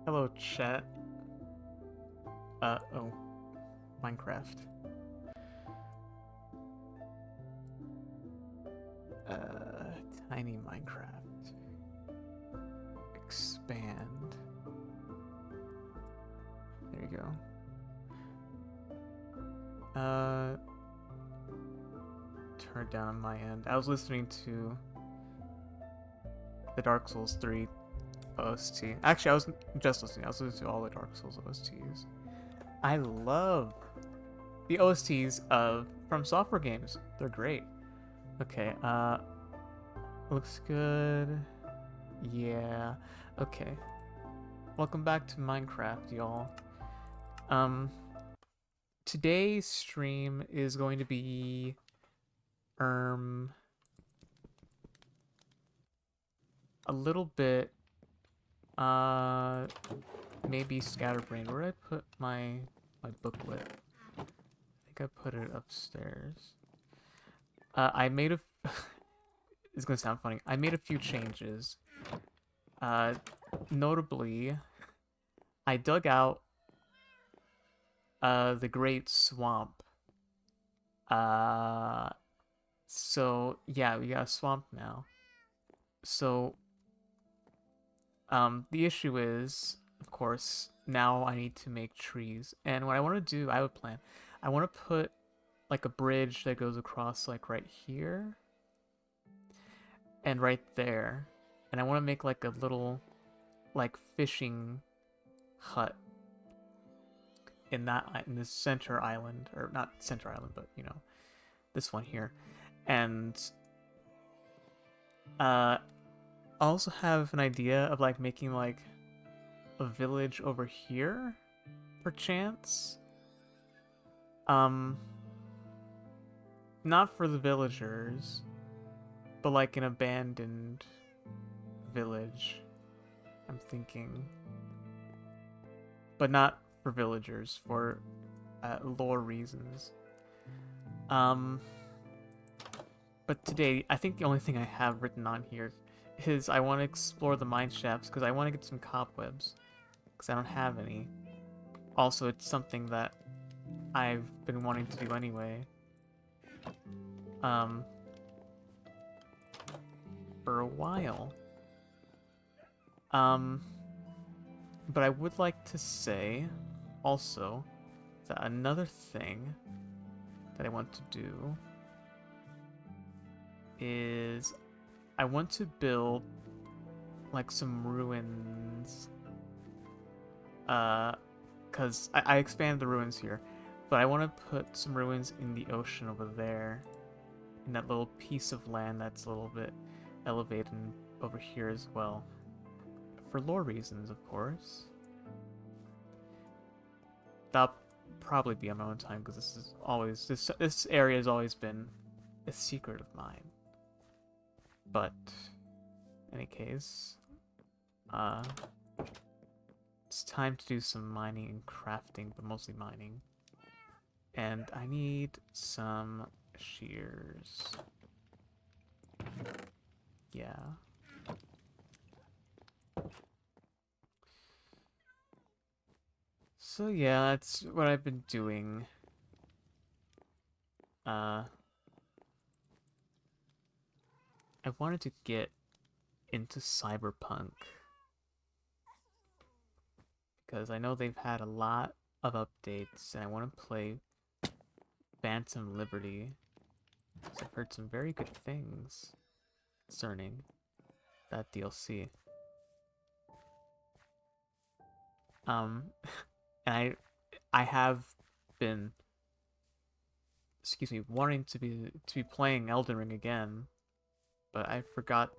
Hello, chat. Oh, Minecraft. Tiny Minecraft. Expand. There you go. Turn down on my end. I was listening to the Dark Souls 3 OST. Actually, I wasn't just listening. I was listening to all the Dark Souls OSTs. I love the OSTs of From Software games. They're great. Okay, looks good. Yeah. Okay. Welcome back to Minecraft, y'all. Today's stream is going to be a little bit maybe scatterbrained. Where did I put my booklet? I think I put it upstairs. I made a it's gonna sound funny. I made a few changes. Notably, I dug out the Great Swamp. So yeah, we got a swamp now. So the issue is, of course, now I need to make trees. And what I want to do, I have a plan. I want to put like a bridge that goes across like right here and right there. And I want to make like a little like fishing hut in this center island, or not center island, but you know, this one here. And I also have an idea of like making like a village over here, perchance. Not for the villagers, but like an abandoned village, I'm thinking. But not for villagers, for lore reasons. But today, I think the only thing I have written on here is I want to explore the mine shafts because I want to get some cobwebs because I don't have any. Also, it's something that I've been wanting to do anyway. For a while. But I would like to say also that another thing that I want to do is I want to build like some ruins. Because I expanded the ruins here, but I want to put some ruins in the ocean over there, in that little piece of land that's a little bit elevated over here as well. For lore reasons, of course. That'll probably be on my own time because this area has always been a secret of mine. But in any case, it's time to do some mining and crafting, but mostly mining. And I need some shears. Yeah. So yeah, that's what I've been doing. I wanted to get into Cyberpunk because I know they've had a lot of updates and I want to play Phantom Liberty. So I've heard some very good things concerning that DLC. And I have been, excuse me, wanting to be playing Elden Ring again, but I forgot,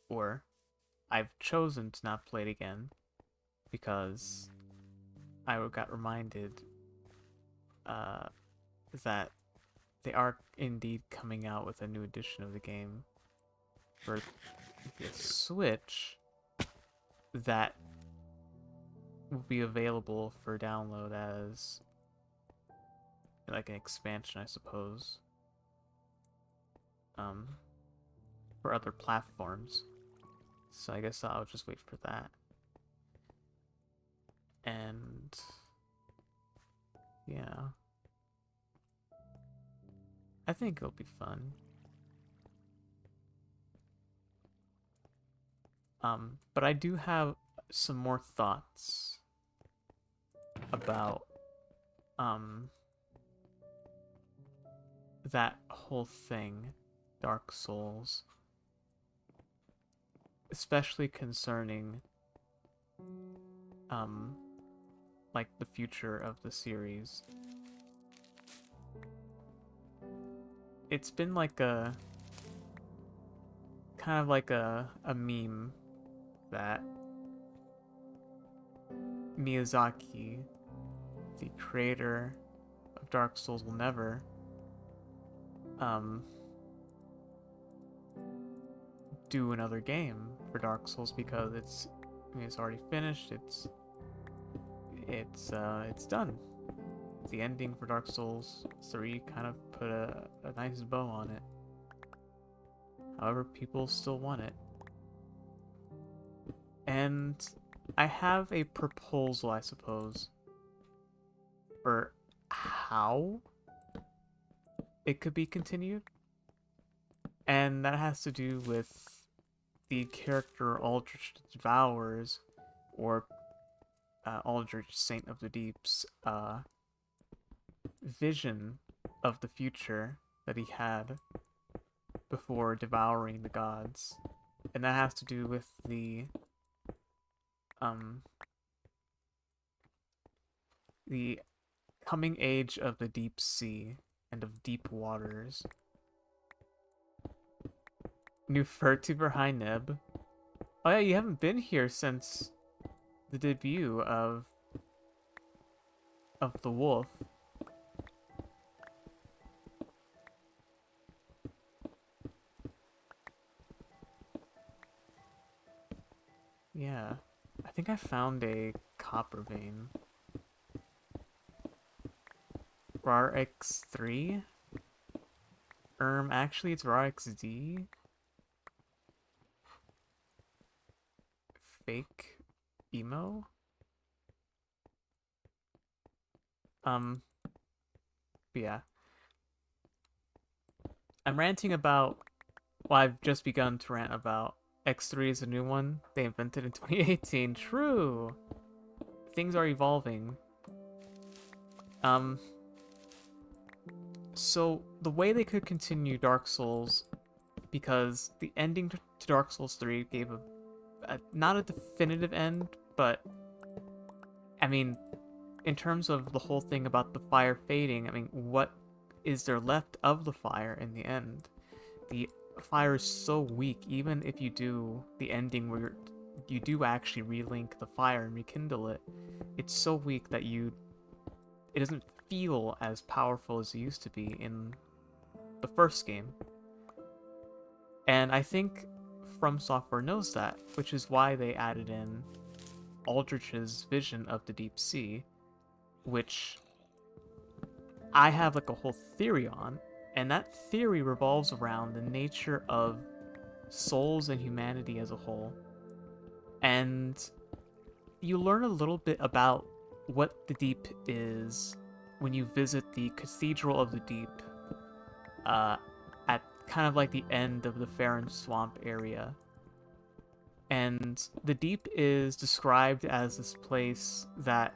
or I've chosen to not play it again because I got reminded that they are indeed coming out with a new edition of the game for the Switch that will be available for download as like an expansion, I suppose, for other platforms. So I guess I'll just wait for that. And yeah, I think it'll be fun. But I do have some more thoughts about that whole thing, Dark Souls, especially concerning like the future of the series. It's been like a kind of like a meme that Miyazaki, the creator of Dark Souls, will never do another game for Dark Souls because it's already finished. It's done. The ending for Dark Souls 3 kind of put a nice bow on it. However, people still want it. And I have a proposal, I suppose, for how it could be continued. And that has to do with the character Aldrich Devours, or Aldrich Saint of the Deep's vision of the future that he had before devouring the gods. And that has to do with the coming age of the deep sea and of deep waters. Nefertiti High Nib. Oh yeah, you haven't been here since the debut of the wolf. Yeah, I think I found a copper vein. RX3? Actually it's RXD. Fake emo? But yeah. I'm ranting about, well, I've just begun to rant about X3 is a new one they invented in 2018. True! Things are evolving. So the way they could continue Dark Souls, because the ending to Dark Souls 3 gave not a definitive end, but I mean, in terms of the whole thing about the fire fading, I mean, what is there left of the fire in the end? The fire is so weak, even if you do the ending where you do actually relink the fire and rekindle it, it's so weak that it doesn't feel as powerful as it used to be in the first game. And I think From Software knows that, which is why they added in Aldrich's vision of the deep sea, which I have like a whole theory on, and that theory revolves around the nature of souls and humanity as a whole. And you learn a little bit about what the deep is when you visit the Cathedral of the Deep at kind of like the end of the Farron Swamp area. And the deep is described as this place that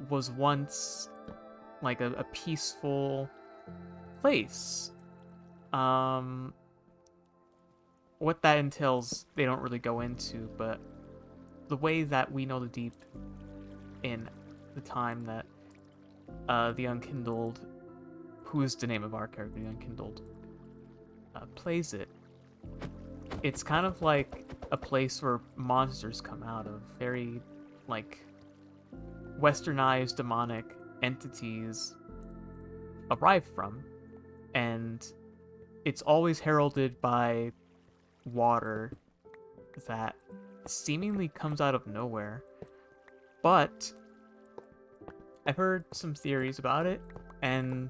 was once like a peaceful place. What that entails, they don't really go into, but the way that we know the deep in the time that the Unkindled, who is the name of our character, the Unkindled, plays it, it's kind of like a place where monsters come out of, very like westernized demonic entities arrive from, and it's always heralded by water that seemingly comes out of nowhere. But I've heard some theories about it, and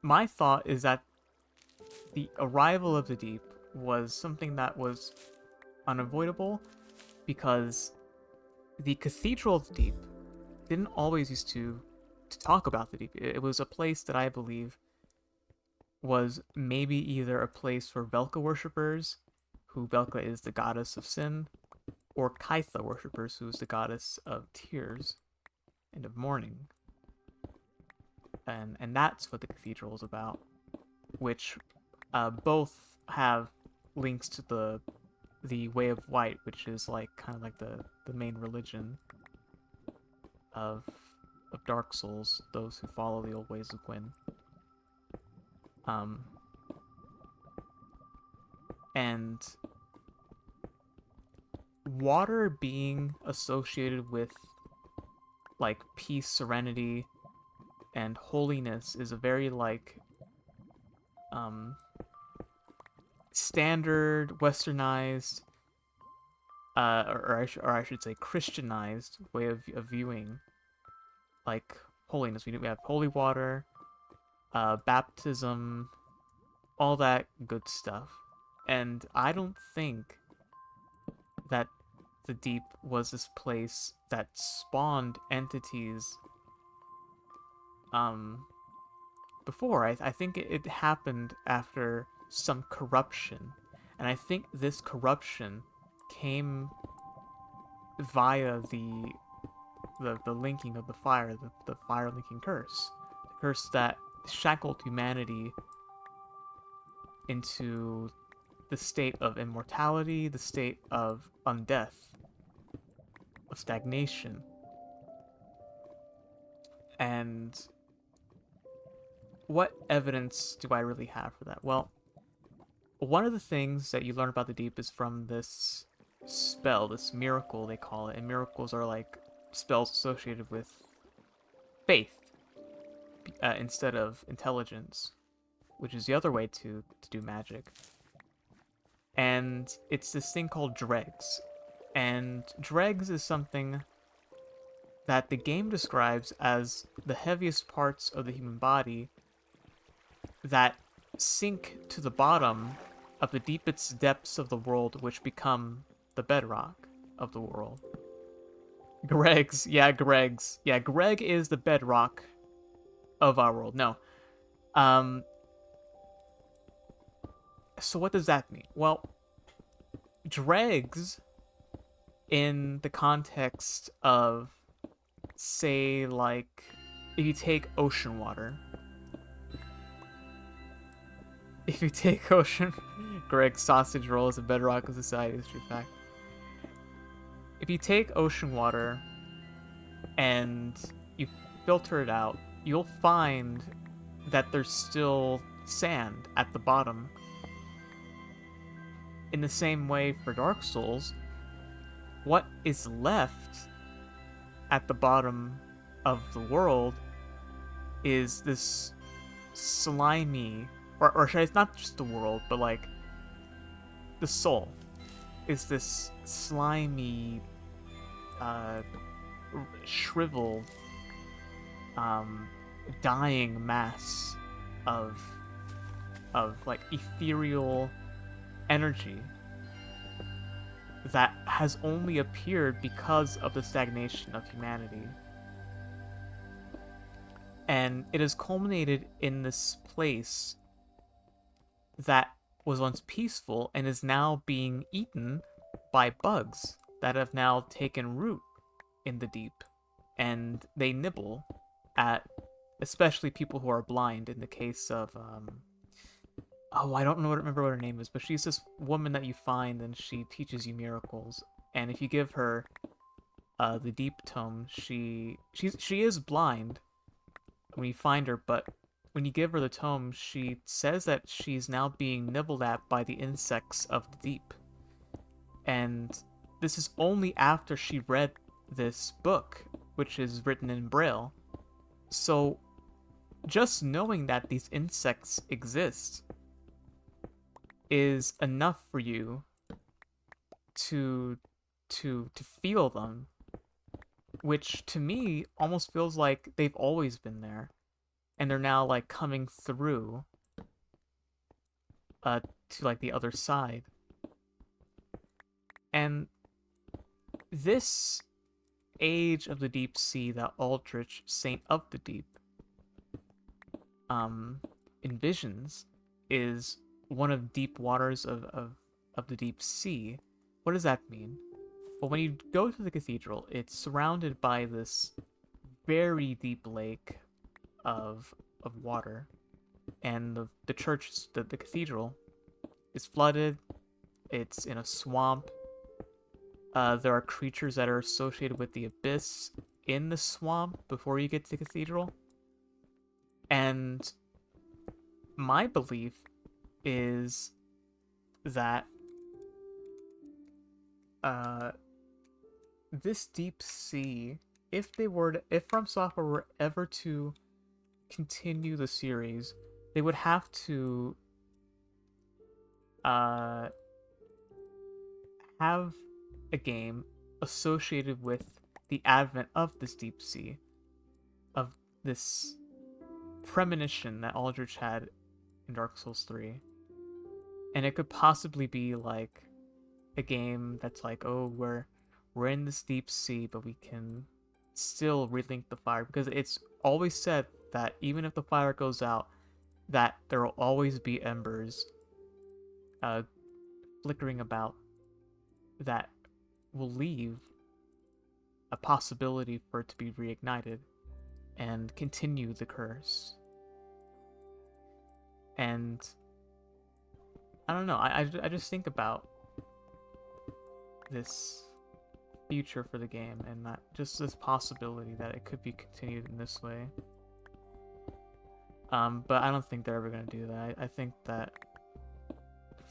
my thought is that the arrival of the deep was something that was unavoidable, because the Cathedral of the Deep didn't always used to talk about the deep. It was a place that I believe was maybe either a place for Velka worshippers, who Velka is the goddess of sin, or Kaitha worshippers, who is the goddess of tears and of mourning. And that's what the cathedral is about, which both have links to the Way of White, which is like kind of like the main religion of Dark Souls, those who follow the old ways of Gwyn. Um, and water being associated with like peace, serenity, and holiness is a very like standard westernized or I should say Christianized way of viewing like holiness. We have holy water, baptism, all that good stuff. And I don't think that the deep was this place that spawned entities before. I think it happened after some corruption. And I think this corruption came via the linking of the fire, the fire linking curse. The curse that shackled humanity into the state of immortality, the state of undeath, of stagnation. And what evidence do I really have for that? Well, one of the things that you learn about the deep is from this spell, this miracle they call it. And miracles are like spells associated with faith instead of intelligence, which is the other way to do magic. And it's this thing called dregs. And dregs is something that the game describes as the heaviest parts of the human body that sink to the bottom of the deepest depths of the world, which become the bedrock of the world. Gregs. Yeah, Greg is the bedrock of our world. No. So what does that mean? Well, dregs in the context of, say, like, if you take ocean water. If you take ocean... Greg's sausage roll is a bedrock of society, is true fact. If you take ocean water and you filter it out, you'll find that there's still sand at the bottom. In the same way for Dark Souls, what is left at the bottom of the world is this slimy, or should I, it's not just the world, but like the soul is this slimy, shriveled, dying mass of like ethereal energy that has only appeared because of the stagnation of humanity. And it has culminated in this place that was once peaceful and is now being eaten by bugs that have now taken root in the deep. And they nibble at especially people who are blind, in the case of I don't remember what her name is, but she's this woman that you find and she teaches you miracles. And if you give her the deep tome, she is blind when you find her, but when you give her the tome, she says that she's now being nibbled at by the insects of the deep. And this is only after she read this book, which is written in Braille. So just knowing that these insects exist is enough for you to feel them, which to me almost feels like they've always been there, and they're now like coming through to like the other side. And this age of the deep sea that Aldrich, Saint of the Deep, envisions is one of deep waters of the deep sea. What does that mean? Well, when you go to the cathedral, it's surrounded by this very deep lake of water, and the church, the cathedral, is flooded. It's in a swamp. There are creatures that are associated with the abyss in the swamp before you get to the cathedral. And my belief is that this deep sea, if From Software were ever to continue the series, they would have to have a game associated with the advent of this deep sea, of this premonition that Aldrich had in Dark Souls 3. And it could possibly be like a game that's like, oh, we're in this deep sea, but we can still relink the fire, because it's always said that even if the fire goes out, that there will always be embers flickering about that will leave a possibility for it to be reignited and continue the curse. And I don't know, I just think about this future for the game, and that just this possibility that it could be continued in this way. But I don't think they're ever going to do that. I think that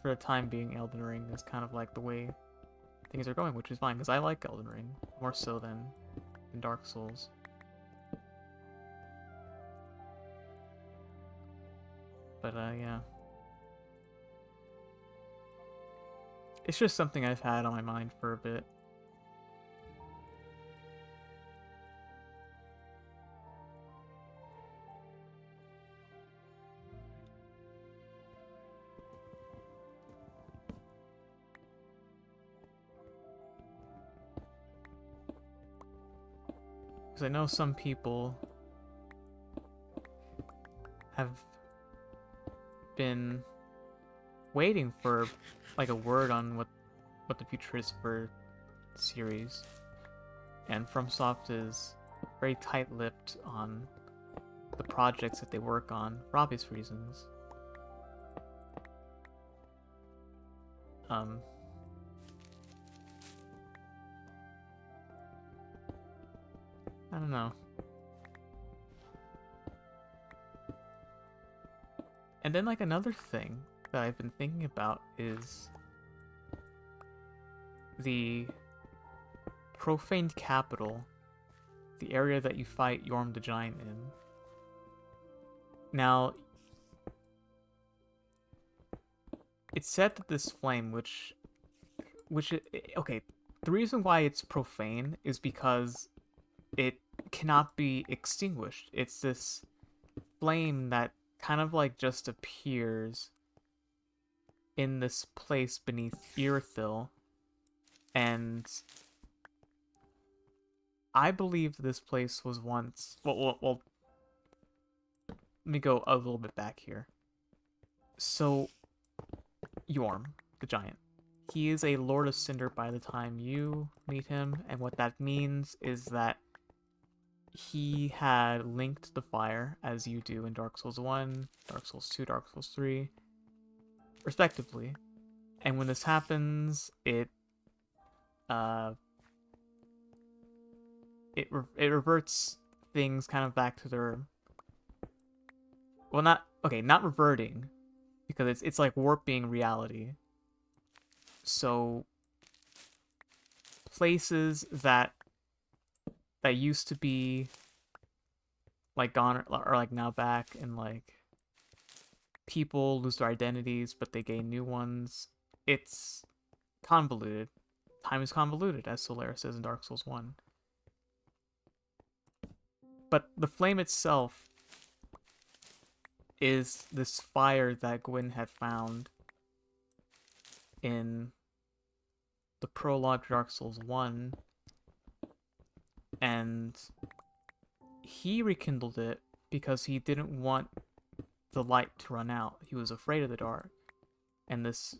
for the time being, Elden Ring is kind of like the way things are going, which is fine, because I like Elden Ring more so than in Dark Souls. But yeah. It's just something I've had on my mind for a bit. Because I know some people have been waiting for like a word on what the future is for the series, and FromSoft is very tight-lipped on the projects that they work on for obvious reasons. I don't know. And then, like, another thing that I've been thinking about is the profaned capital, the area that you fight Yorm the Giant in. Now, it's said that this flame, okay, the reason why it's profane is because it cannot be extinguished. It's this flame that kind of like just appears in this place beneath Irithyll, and I believe this place was once... Well, let me go a little bit back here. So, Yorm, the giant. He is a Lord of Cinder by the time you meet him, and what that means is that he had linked the fire, as you do in Dark Souls 1, Dark Souls 2, Dark Souls 3, respectively. And when this happens, it reverts things kind of back to their... Well, not reverting, because it's like warping reality. So places that used to be like gone are like now back, and like people lose their identities but they gain new ones. It's convoluted. Time is convoluted, as Solaris says in Dark Souls 1. But the flame itself is this fire that Gwyn had found in the prologue to Dark Souls 1, And he rekindled it because he didn't want the light to run out. He was afraid of the dark. And this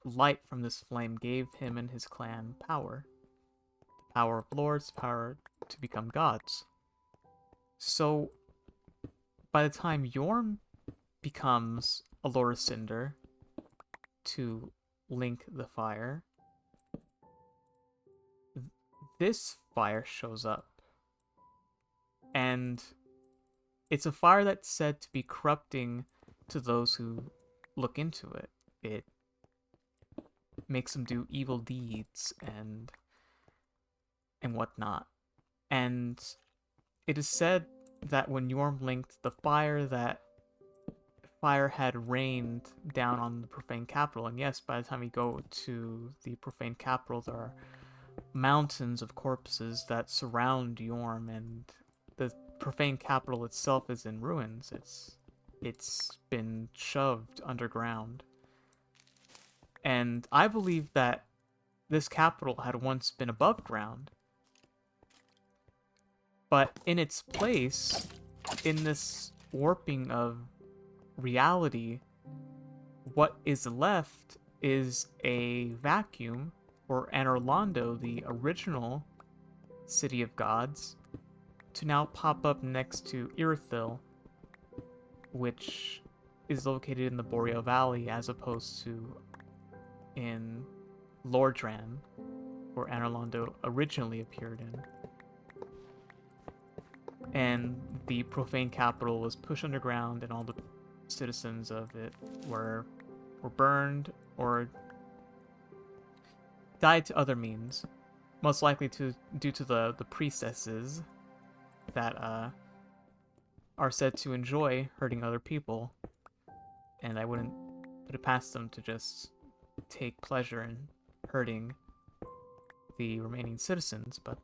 light from this flame gave him and his clan power. The power of lords, power to become gods. So, by the time Yorm becomes a Lord of Cinder to link the fire, this fire shows up. And it's a fire that's said to be corrupting to those who look into it. It makes them do evil deeds and whatnot. And it is said that when Yorm linked the fire, that fire had rained down on the profane capital. And yes, by the time you go to the profane capital, there are mountains of corpses that surround Yorm, and the profane capital itself is in ruins. It's been shoved underground. And I believe that this capital had once been above ground. But in its place, in this warping of reality, what is left is a vacuum for Anorlando, the original city of gods, to now pop up next to Irithyll, which is located in the Boreal Valley as opposed to in Lordran, where Anorlando originally appeared in. And the profane capital was pushed underground, and all the citizens of it were burned or died to other means, most likely due to the priestesses that are said to enjoy hurting other people, and I wouldn't put it past them to just take pleasure in hurting the remaining citizens. But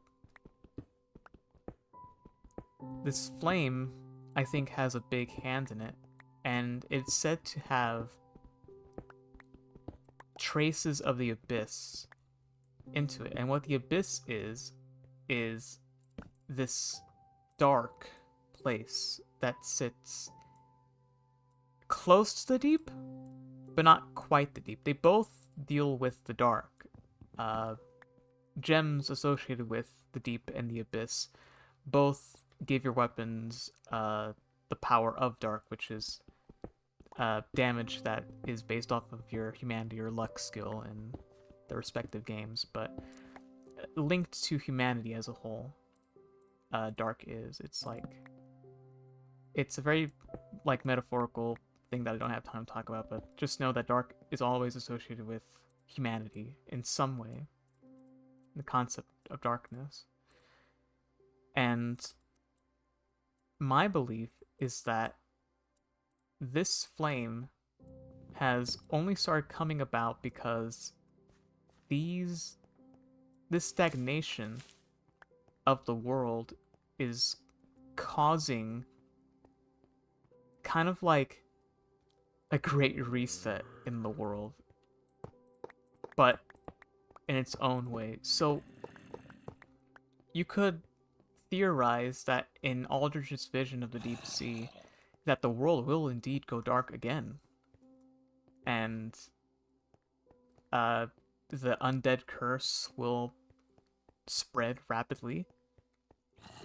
this flame, I think, has a big hand in it, and it's said to have traces of the abyss into it. And what the abyss is this dark place that sits close to the deep, but not quite the deep. They both deal with the dark. Gems associated with the deep and the abyss both give your weapons the power of dark, which is damage that is based off of your humanity or luck skill in the respective games, but linked to humanity as a whole. Dark is. It's a very metaphorical thing that I don't have time to talk about, but just know that dark is always associated with humanity in some way. The concept of darkness. And my belief is that this flame has only started coming about because this stagnation of the world is causing kind of like a great reset in the world, but in its own way. So you could theorize that in Aldrich's vision of the deep sea, that the world will indeed go dark again, and the undead curse will spread rapidly,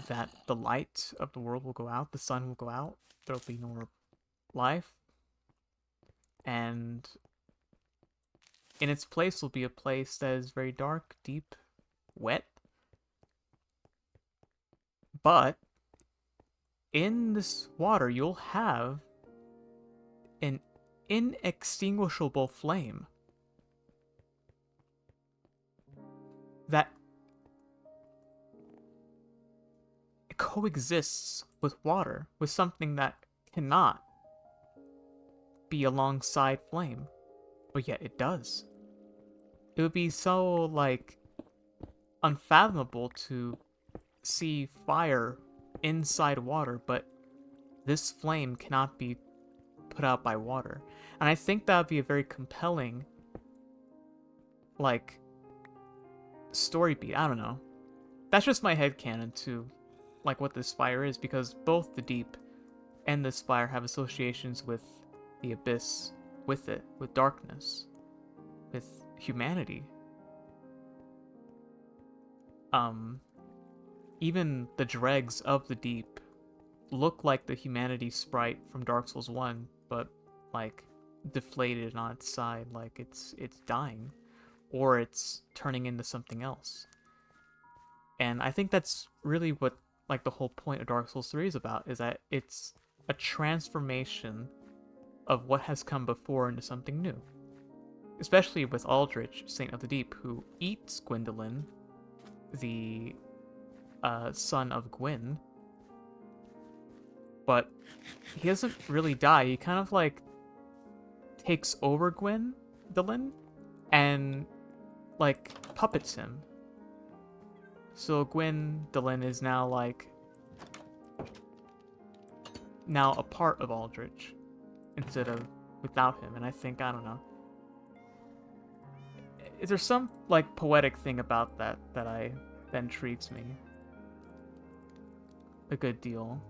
that the light of the world will go out, the sun will go out, there'll be no more life, and in its place will be a place that is very dark, deep, wet. But in this water, you'll have an inextinguishable flame that coexists with water, with something that cannot be alongside flame, but yet it does. It would be so, unfathomable to see fire inside water, but this flame cannot be put out by water. And I think that would be a very compelling, story beat. I don't know. That's just my headcanon to like what this fire is, because both the deep and this fire have associations with the abyss, with it, with darkness, with humanity. Even the dregs of the deep look like the humanity sprite from Dark Souls 1, but like deflated on its side, like it's dying, or it's turning into something else. And I think that's really what like the whole point of Dark Souls 3 is about, is that it's a transformation of what has come before into something new. Especially with Aldrich, Saint of the Deep, who eats Gwyndolin, the son of Gwyn, but he doesn't really die. He kind of like takes over Gwyndolin and like puppets him. So Gwyndolin is now like a part of Aldrich instead of without him. And I think, I don't know, is there some like poetic thing about that that intrigues me a good deal.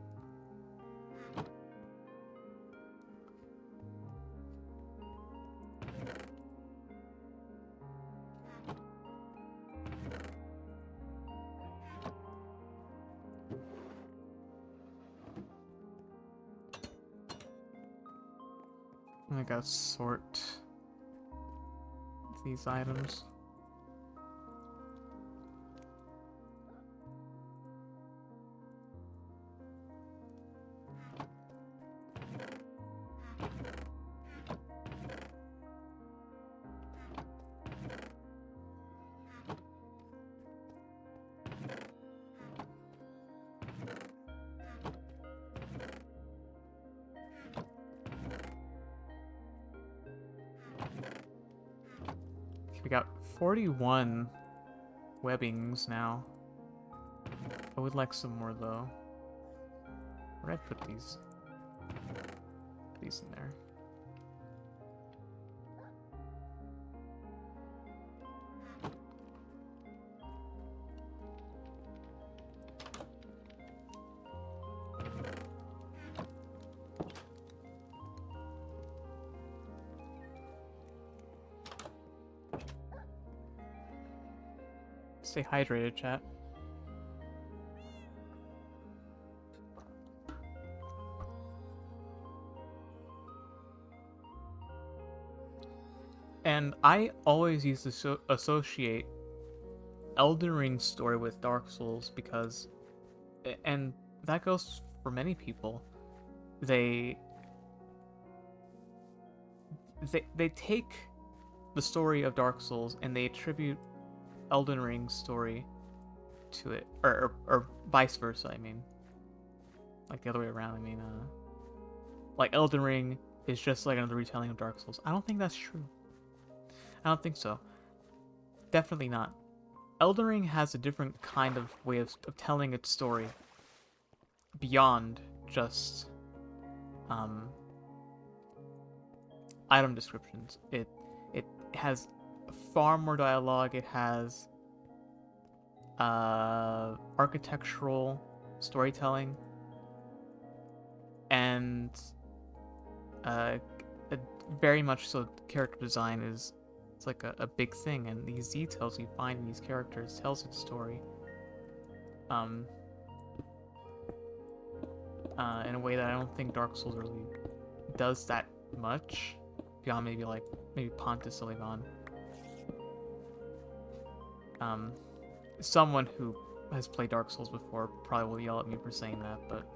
I gotta sort these items. We got 41 webbings now. I would like some more though. Where'd I put these? Put these in there. Stay hydrated, chat. And I always used to associate Elden Ring's story with Dark Souls because, and that goes for many people, they take the story of Dark Souls and they attribute Elden Ring's story to it, or vice versa. I mean, like the other way around. I mean, like Elden Ring is just like another retelling of Dark Souls. I don't think that's true. I don't think so. Definitely not. Elden Ring has a different kind of way of telling its story beyond just item descriptions. It has far more dialogue. It has architectural storytelling and very much so character design is it's like a big thing, and these details you find in these characters tells its story in a way that I don't think Dark Souls really does that much, beyond maybe Pontus Olivan. Someone who has played Dark Souls before probably will yell at me for saying that, but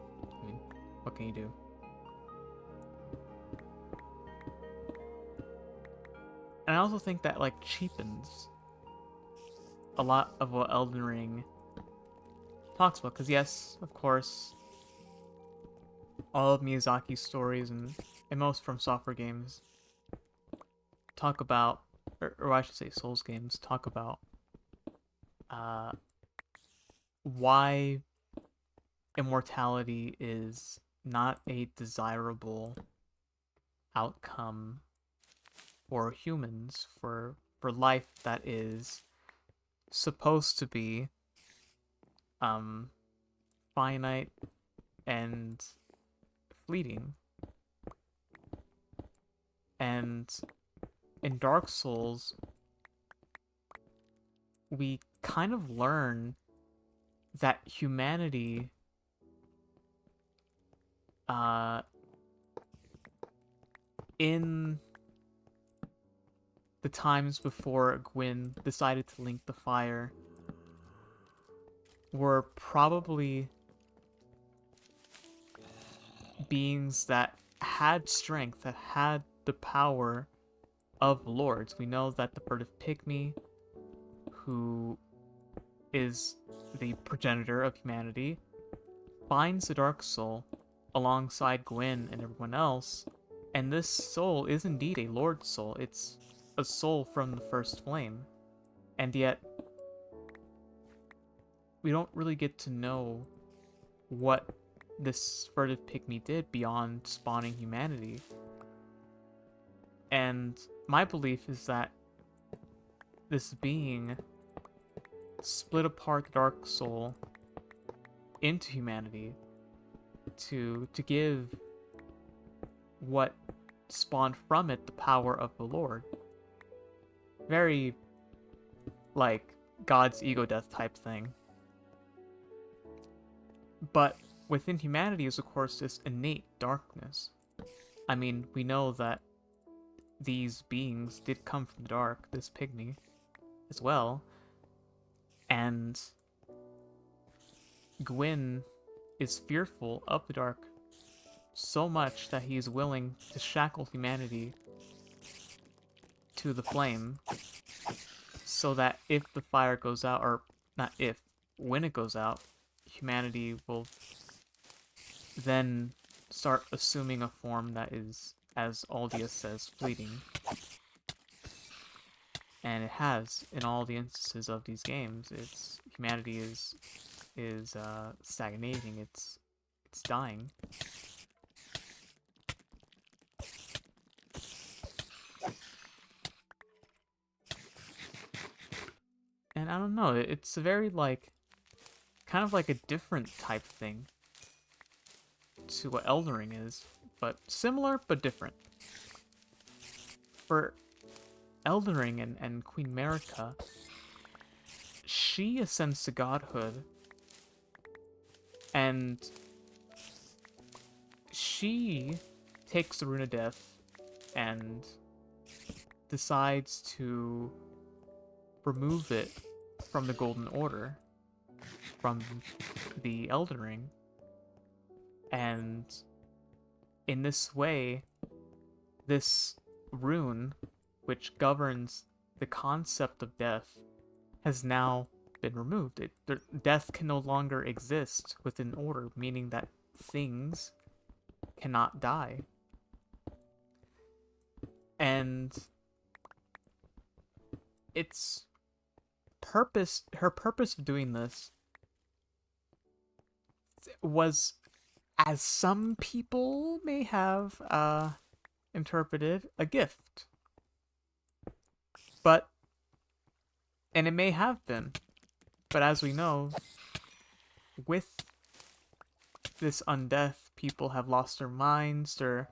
I mean, what can you do? And I also think that like cheapens a lot of what Elden Ring talks about, because yes, of course, all of Miyazaki's stories and most From Software games talk about, or I should say Souls games talk about why immortality is not a desirable outcome for humans, for life that is supposed to be um, finite and fleeting. And in Dark Souls, we kind of learn that humanity in the times before Gwyn decided to link the fire were probably beings that had strength, that had the power of lords. We know that the furtive pygmy, who is the progenitor of humanity, finds the dark soul alongside Gwyn and everyone else, and this soul is indeed a lord soul. It's a soul from the first flame, and yet we don't really get to know what this furtive pygmy did beyond spawning humanity. And my belief is that this being split apart the dark soul into humanity to give what spawned from it the power of the Lord. Very like God's ego death type thing. But within humanity is, of course, this innate darkness. I mean, we know that these beings did come from the dark, this pygmy as well, and Gwyn is fearful of the dark so much that he is willing to shackle humanity to the flame, so that if the fire goes out, or not if, when it goes out, humanity will then start assuming a form that is, as Aldia says, fleeting. And it has in all the instances of these games. It's humanity is stagnating. It's dying. And I don't know. It's a very like kind of like a different type thing to what Eldering is, but similar but different. For Eldering and Queen Marika, she ascends to godhood, and she takes the Rune of Death and decides to remove it from the Golden Order, from the Elden Ring. And in this way, this rune, which governs the concept of death, has now been removed. Death can no longer exist within order, meaning that things cannot die. And her purpose of doing this was, as some people may have interpreted, a gift. And it may have been, but as we know, with this undeath, people have lost their minds, or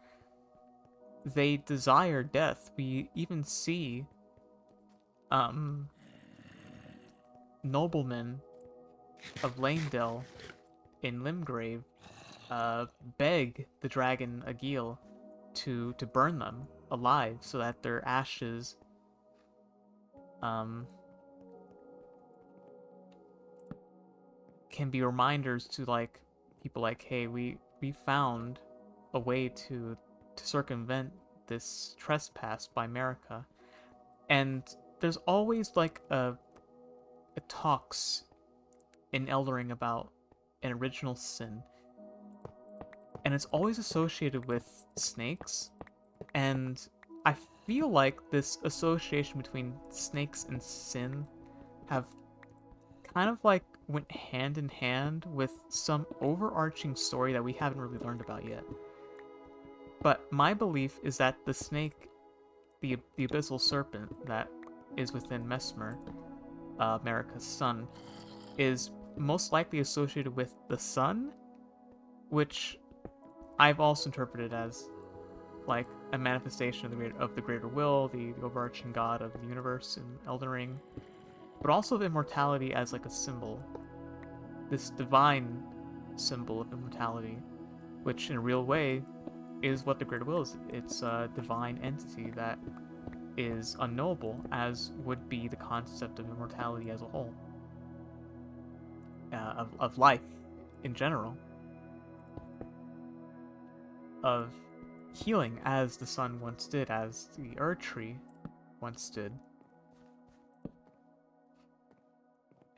they desire death. We even see noblemen of Lanedale in Limgrave beg the dragon Agil to burn them alive, so that their ashes can be reminders to like people like, hey, we found a way to circumvent this trespass by Marika. And there's always like a talks in Eldering about an original sin, and it's always associated with snakes. And I feel like this association between snakes and sin have kind of like went hand in hand with some overarching story that we haven't really learned about yet. But my belief is that the snake, the abyssal serpent that is within Mesmer, Marika's son, is most likely associated with the sun, which I've also interpreted as like a manifestation of the greater will, the overarching god of the universe in Elden Ring, but also of immortality as like a symbol, this divine symbol of immortality, which in a real way is what the greater will is. It's a divine entity that is unknowable, as would be the concept of immortality as a whole, of life in general, of healing as the sun once did, as the Erd tree once did.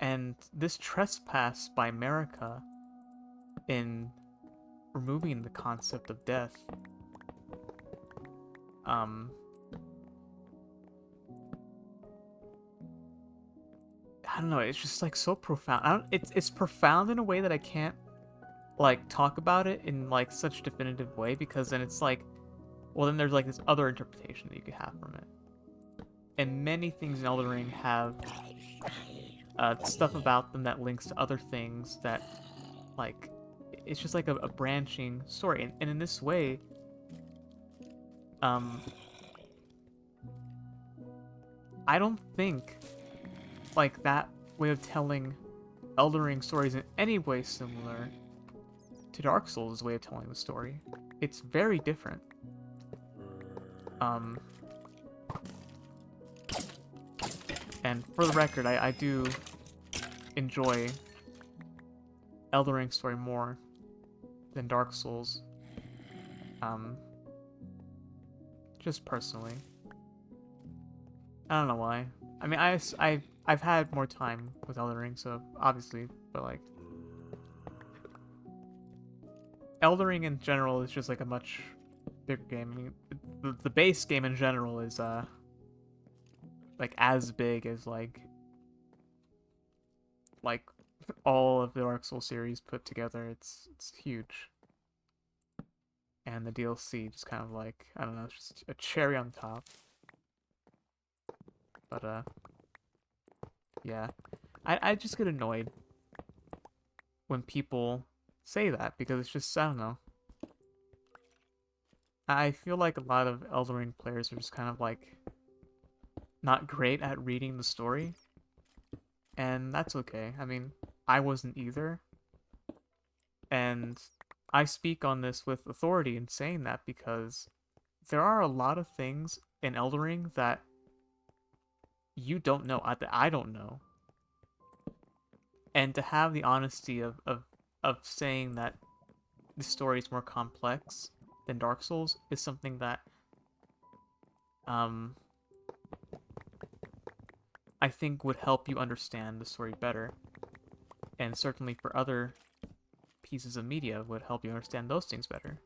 And this trespass by America in removing the concept of death, I don't know, it's just like so profound. It's profound in a way that I can't like talk about it in like such definitive way, because then it's like, well, then there's like this other interpretation that you could have from it. And many things in Elden Ring have stuff about them that links to other things that, like, it's just like a branching story. And in this way, I don't think like that way of telling Elden Ring stories in any way similar to Dark Souls' way of telling the story. It's very different. And for the record, I do enjoy Elden Ring's story more than Dark Souls. Just personally. I don't know why. I mean, I've had more time with Elden Ring, so obviously, but like, Elden Ring in general is just like a much bigger game. I mean, the base game in general is like as big as like all of the Dark Souls series put together. It's huge. And the DLC just kind of like, I don't know, it's just a cherry on top. But yeah. I just get annoyed when people say that, because it's just, I don't know. I feel like a lot of Elden Ring players are just kind of like not great at reading the story. And that's okay. I mean, I wasn't either. And I speak on this with authority in saying that, because there are a lot of things in Elden Ring that you don't know, that I don't know. And to have the honesty of saying that the story is more complex than Dark Souls is something that I think would help you understand the story better. And certainly for other pieces of media would help you understand those things better.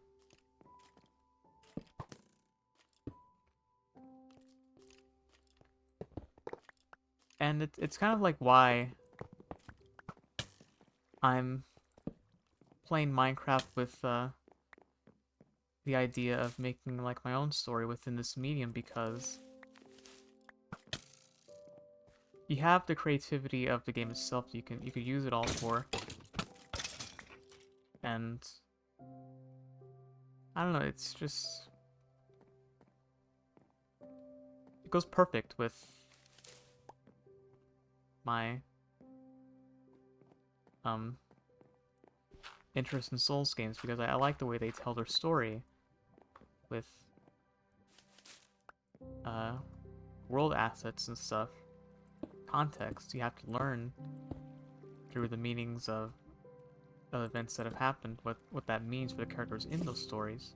And it's kind of like why I'm playing Minecraft with the idea of making like my own story within this medium, because you have the creativity of the game itself you could use it all for. And I don't know, it's just, it goes perfect with my interest in Souls games, because I like the way they tell their story with world assets and stuff. Context, you have to learn through the meanings of events that have happened, what that means for the characters in those stories.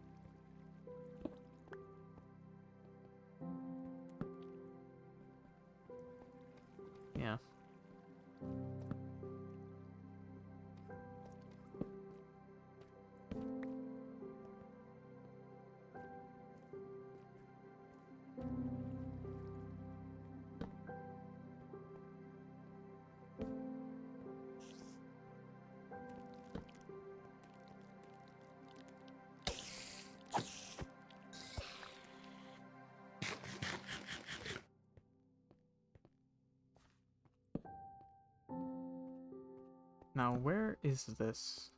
Yeah. Now, where is this?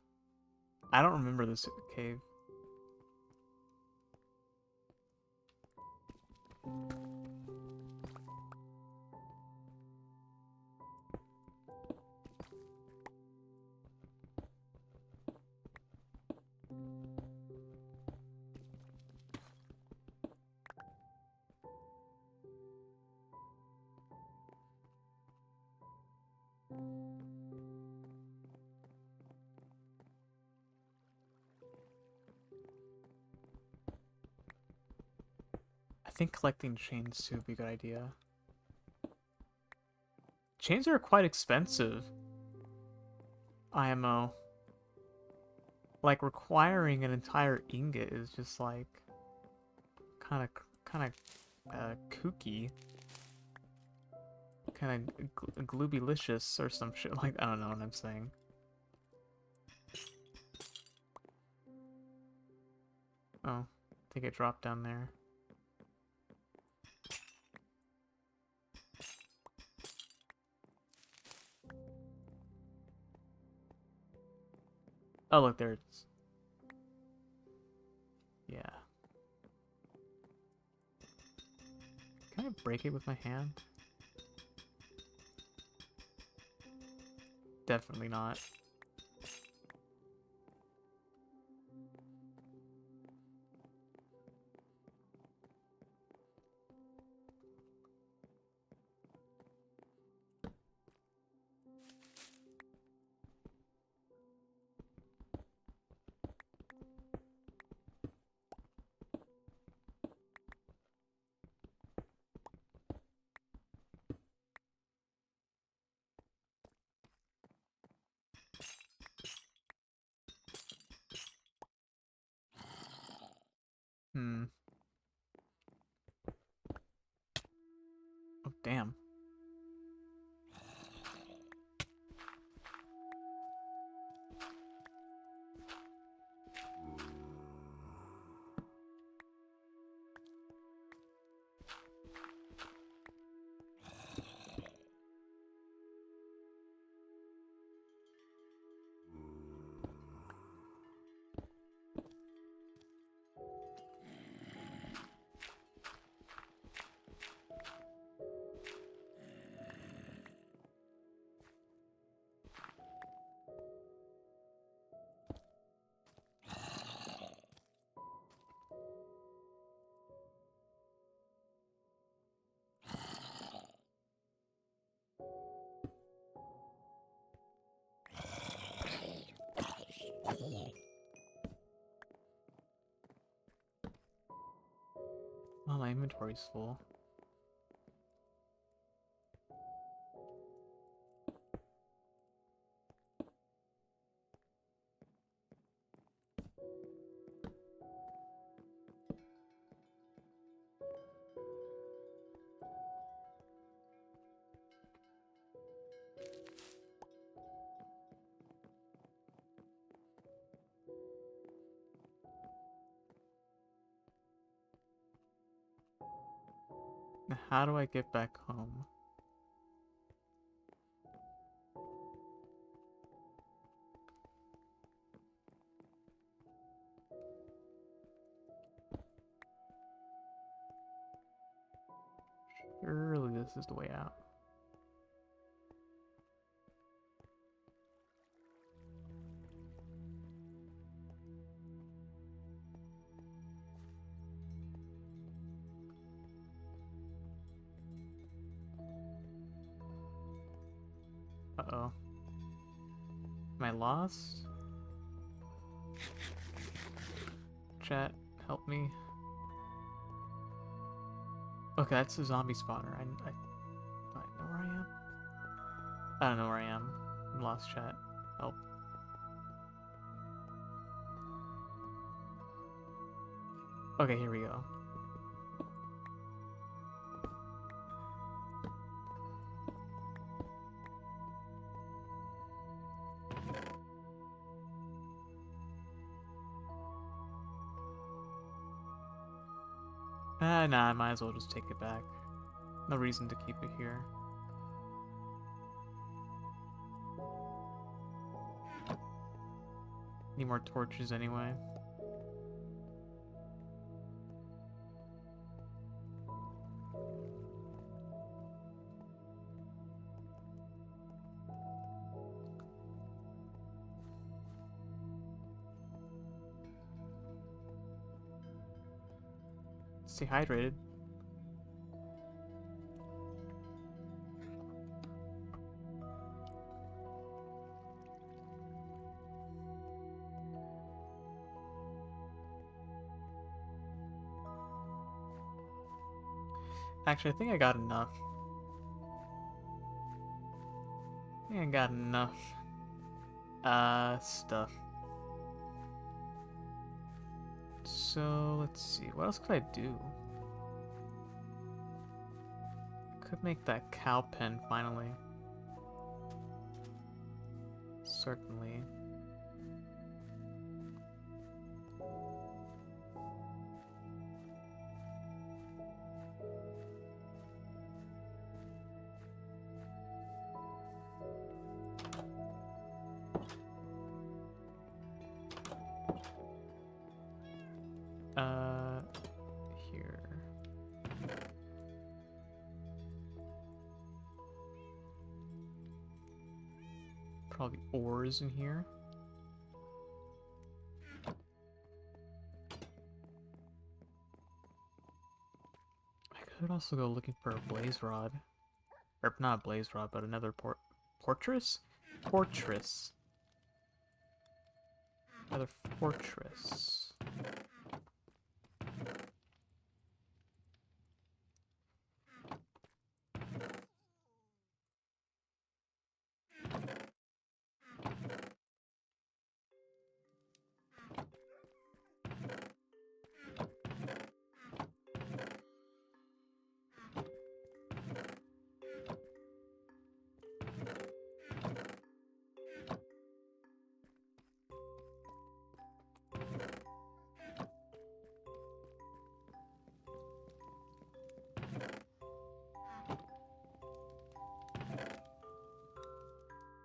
I don't remember this cave. I think collecting chains too would be a good idea. Chains are quite expensive. IMO. Like, requiring an entire ingot is just like kind of kooky, kind of gloobylicious or some shit like. I don't know what I'm saying. Oh, I think it dropped down there. Oh, look, there it is. Yeah. Can I break it with my hand? Definitely not. Hmm. Oh, damn. Oh, my inventory's full. Now, how do I get back home? Surely this is the way out. Uh-oh. Am I lost? Chat, help me. Okay, that's a zombie spawner. Do I know where I am? I don't know where I am. I'm lost, chat. Help. Okay, here we go. Nah, I might as well just take it back. No reason to keep it here. Need more torches anyway. Stay hydrated. Actually, I think I got enough. I think I got enough stuff. So let's see, what else could I do? Could make that cow pen finally. Certainly. Here. Probably ores in here. I could also go looking for a blaze rod. Or not a blaze rod, but another fortress? Fortress. Another fortress.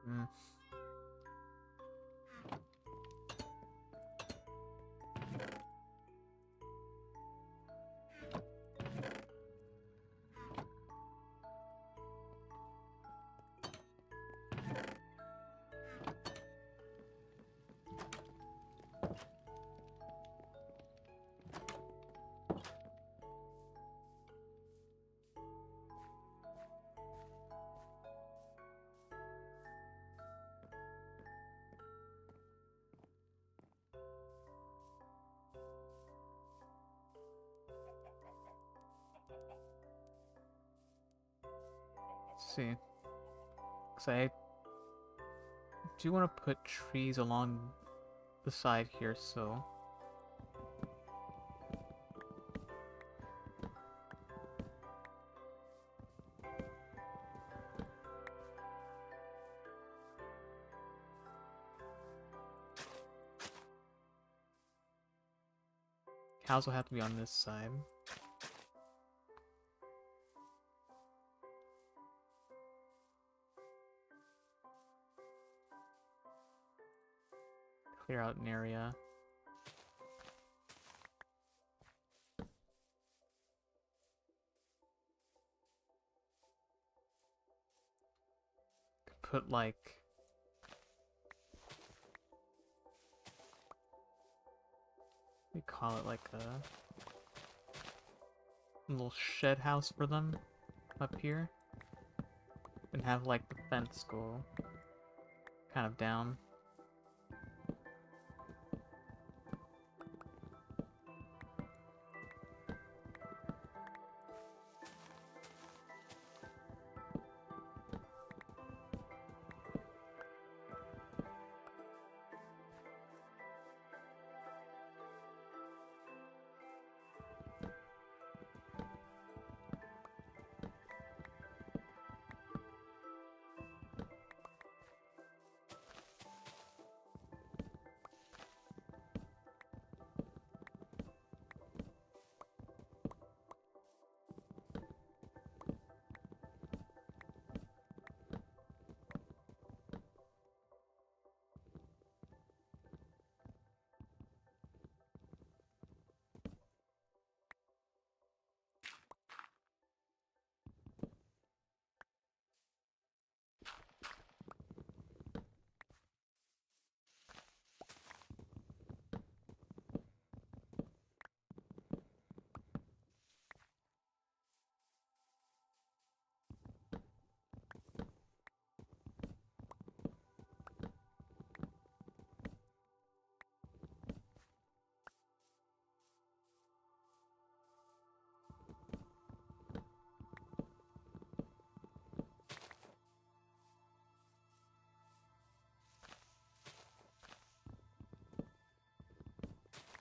Hmm. Let's see. Because I do want to put trees along the side here, so... Cows will have to be on this side. Clear out an area. Could put like... we call it like a little shed house for them up here, and have like the fence go kind of down.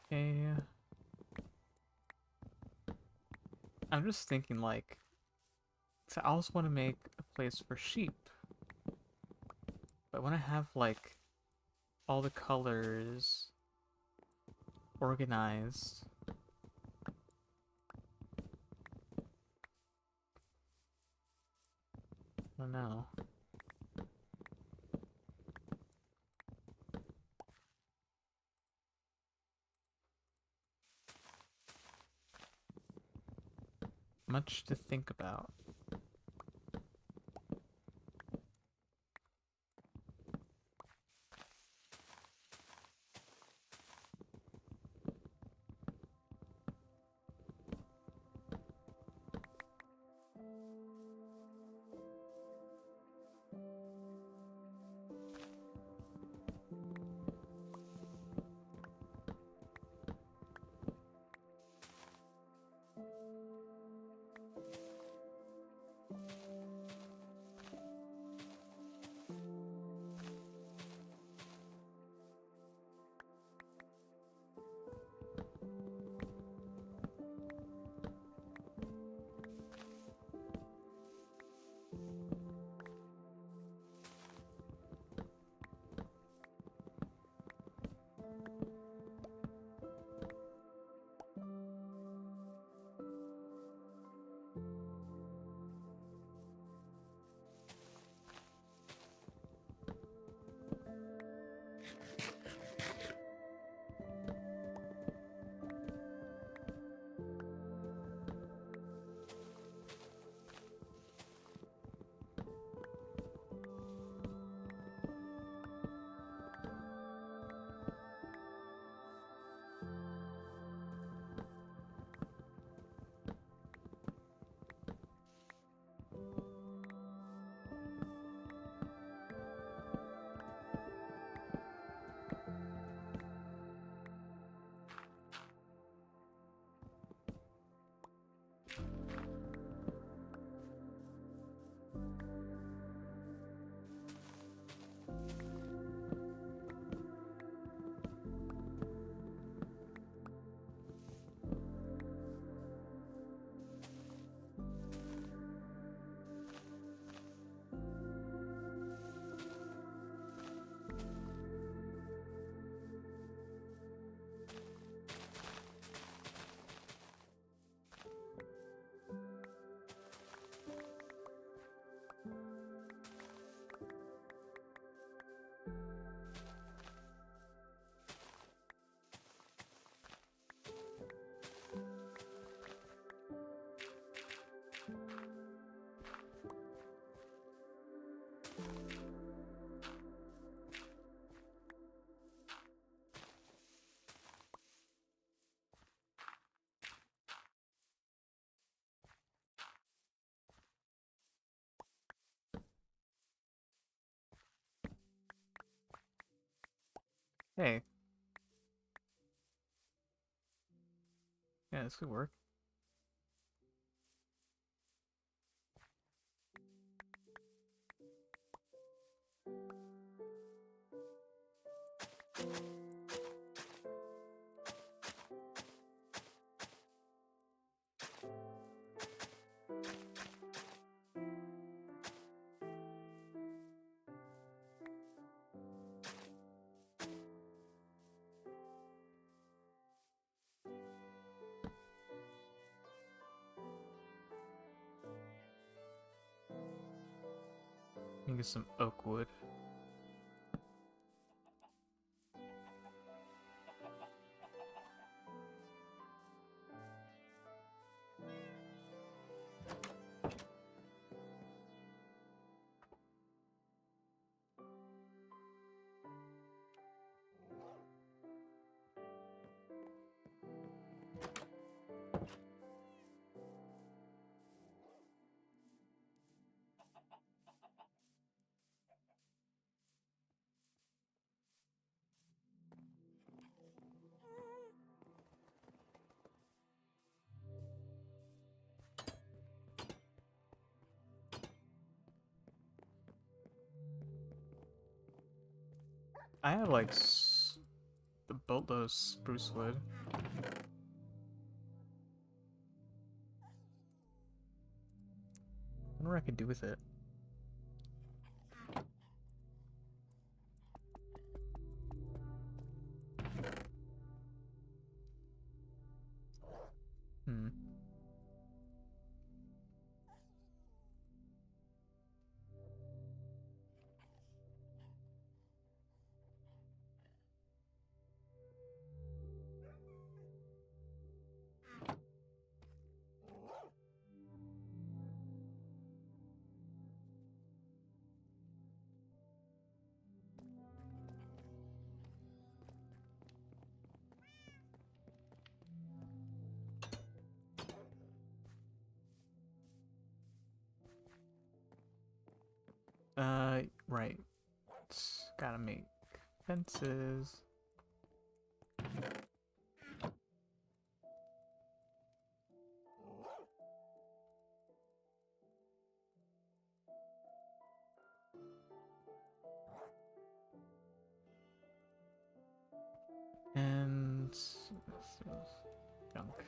Okay. I'm just thinking, like, 'cause I also want to make a place for sheep. But when I have, like, all the colors organized, I don't know. Much to think about. Hey, yeah, this could work. You can get some oak wood. I have like the boatload of spruce wood. I wonder what I could do with it. Hmm. Right. Gotta make fences. And junk.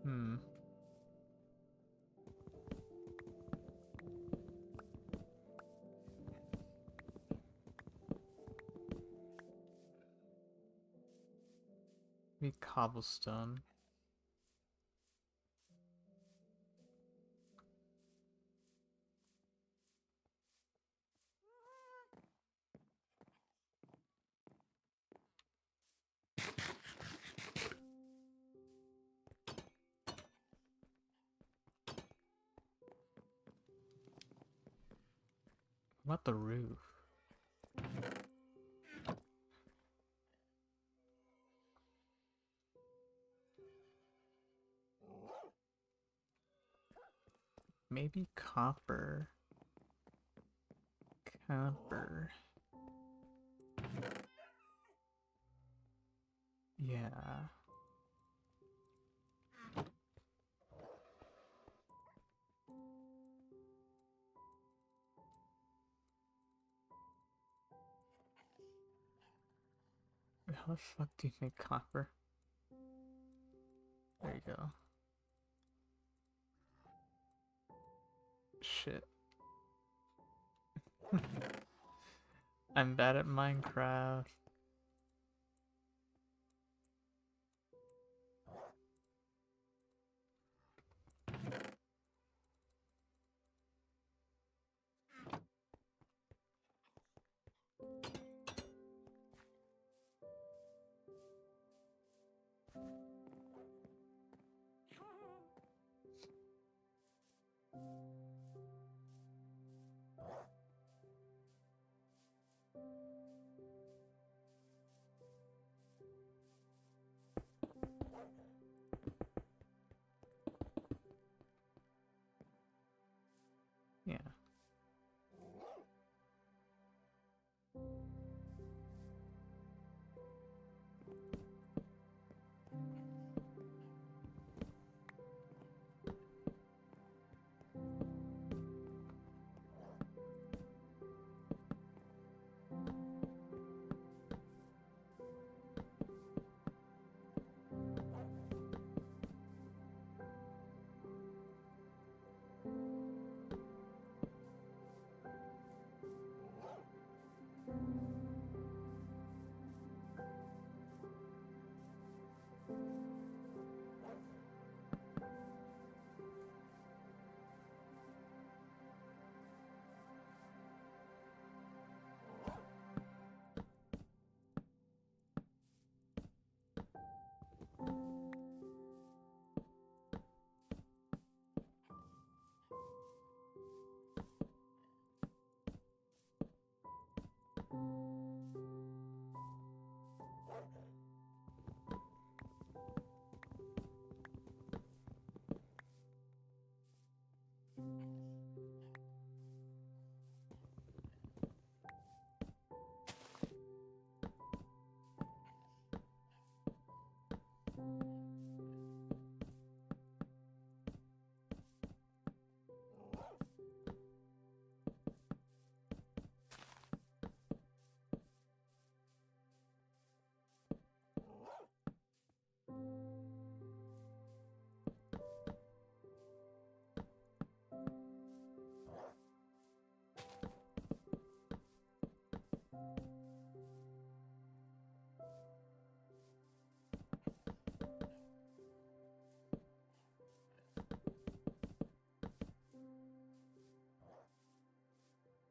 Hmm. Maybe cobblestone. What about the roof? Maybe copper. Copper. Yeah. How the fuck do you make copper? There you go. Shit. I'm bad at Minecraft.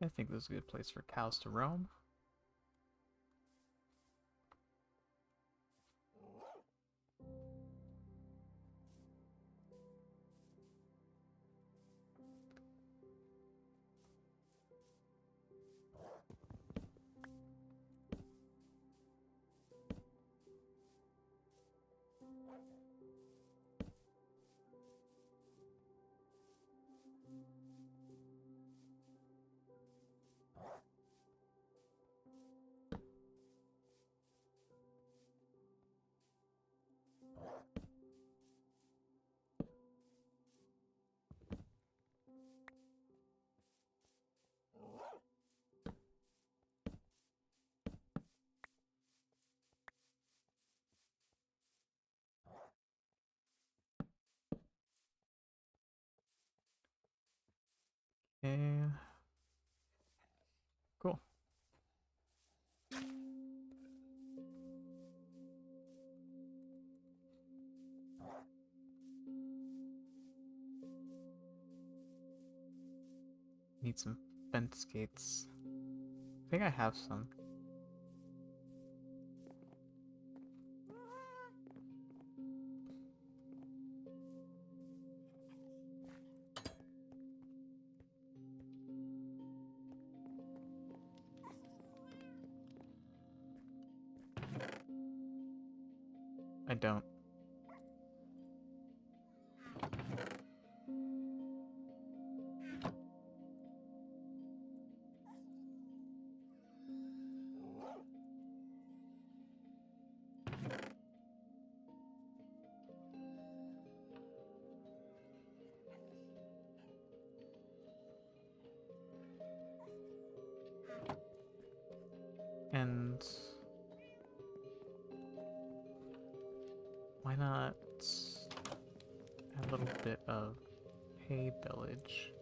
I think this is a good place for cows to roam. Okay. Cool. Need some fence gates. I think I have some. I don't. And why not add a little bit of hay village?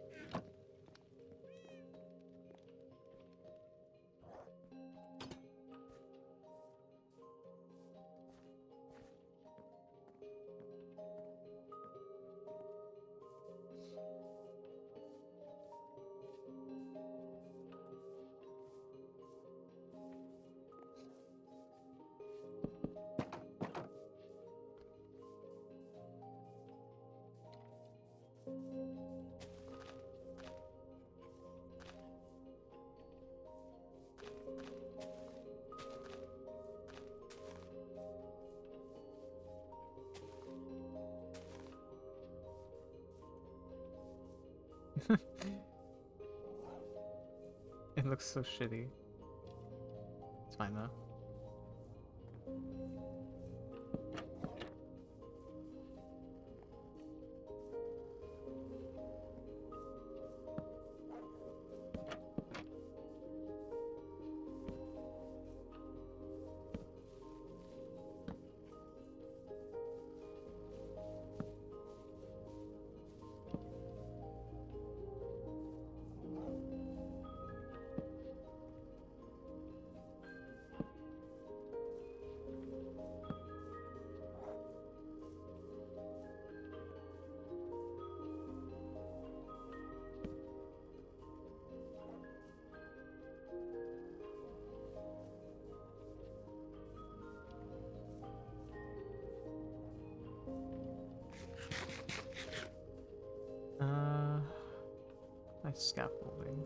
It looks so shitty. It's fine though. Nice scaffolding.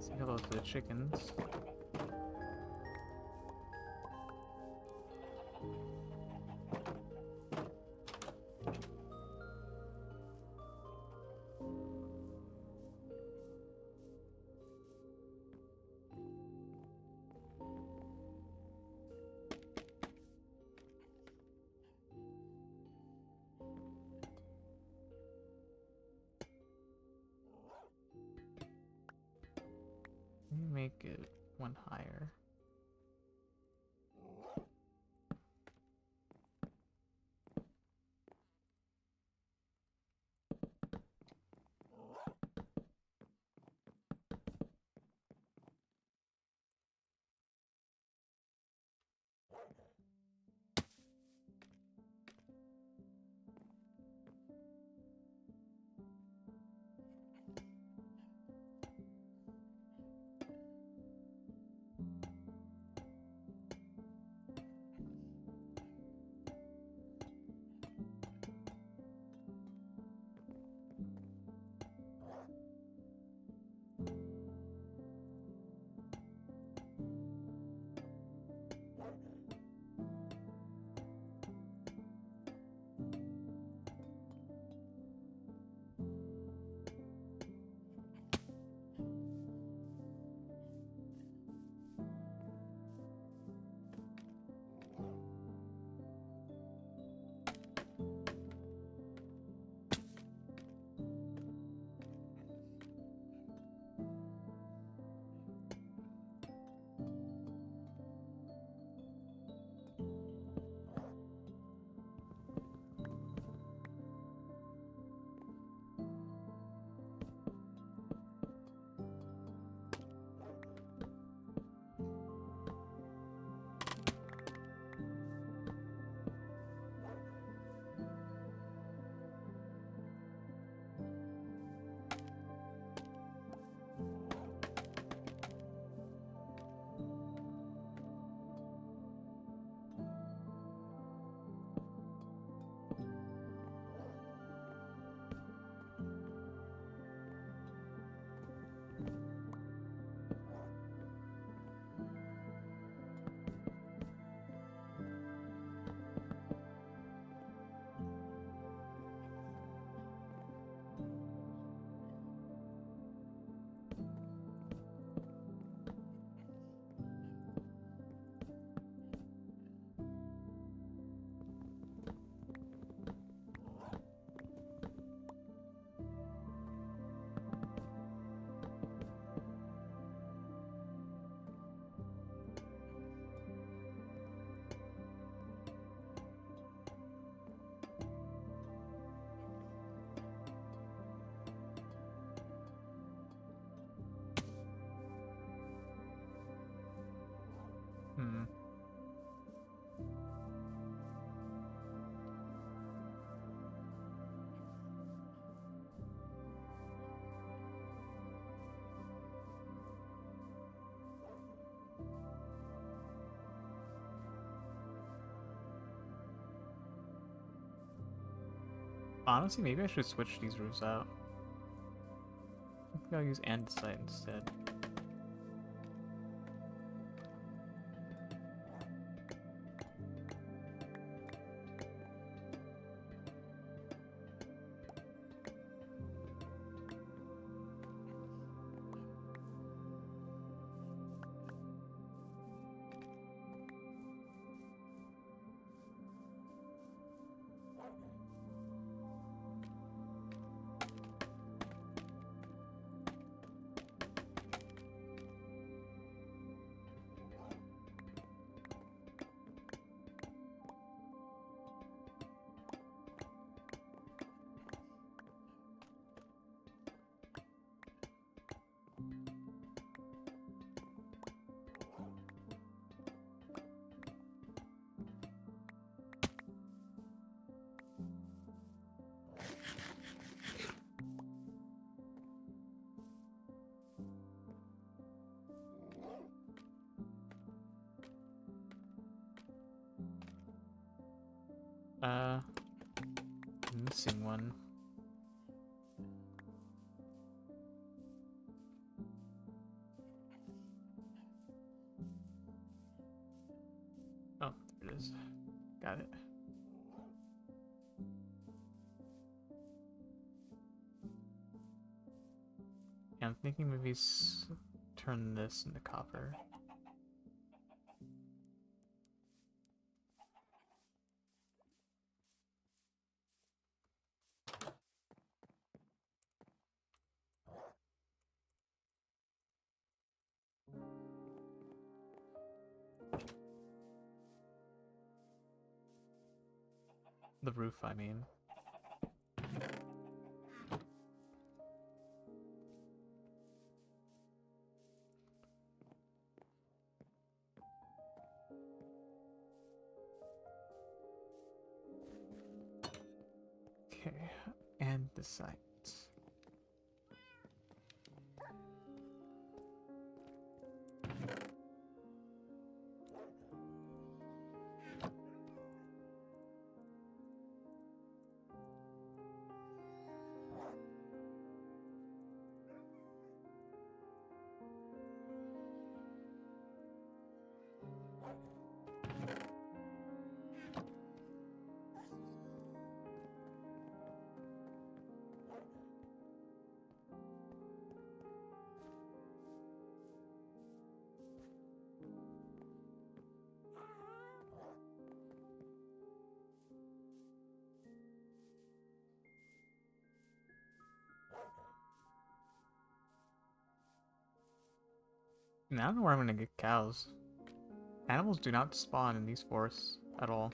Say hello to the chickens. Let me make it one higher. Hmm. Honestly, maybe I should switch these roofs out. I think I'll use andesite instead. Missing one. is. Got it. Yeah, I'm thinking maybe turn this into copper. The roof, I mean. Okay, and the site. Now I don't know where I'm gonna get cows. Animals do not spawn in these forests at all.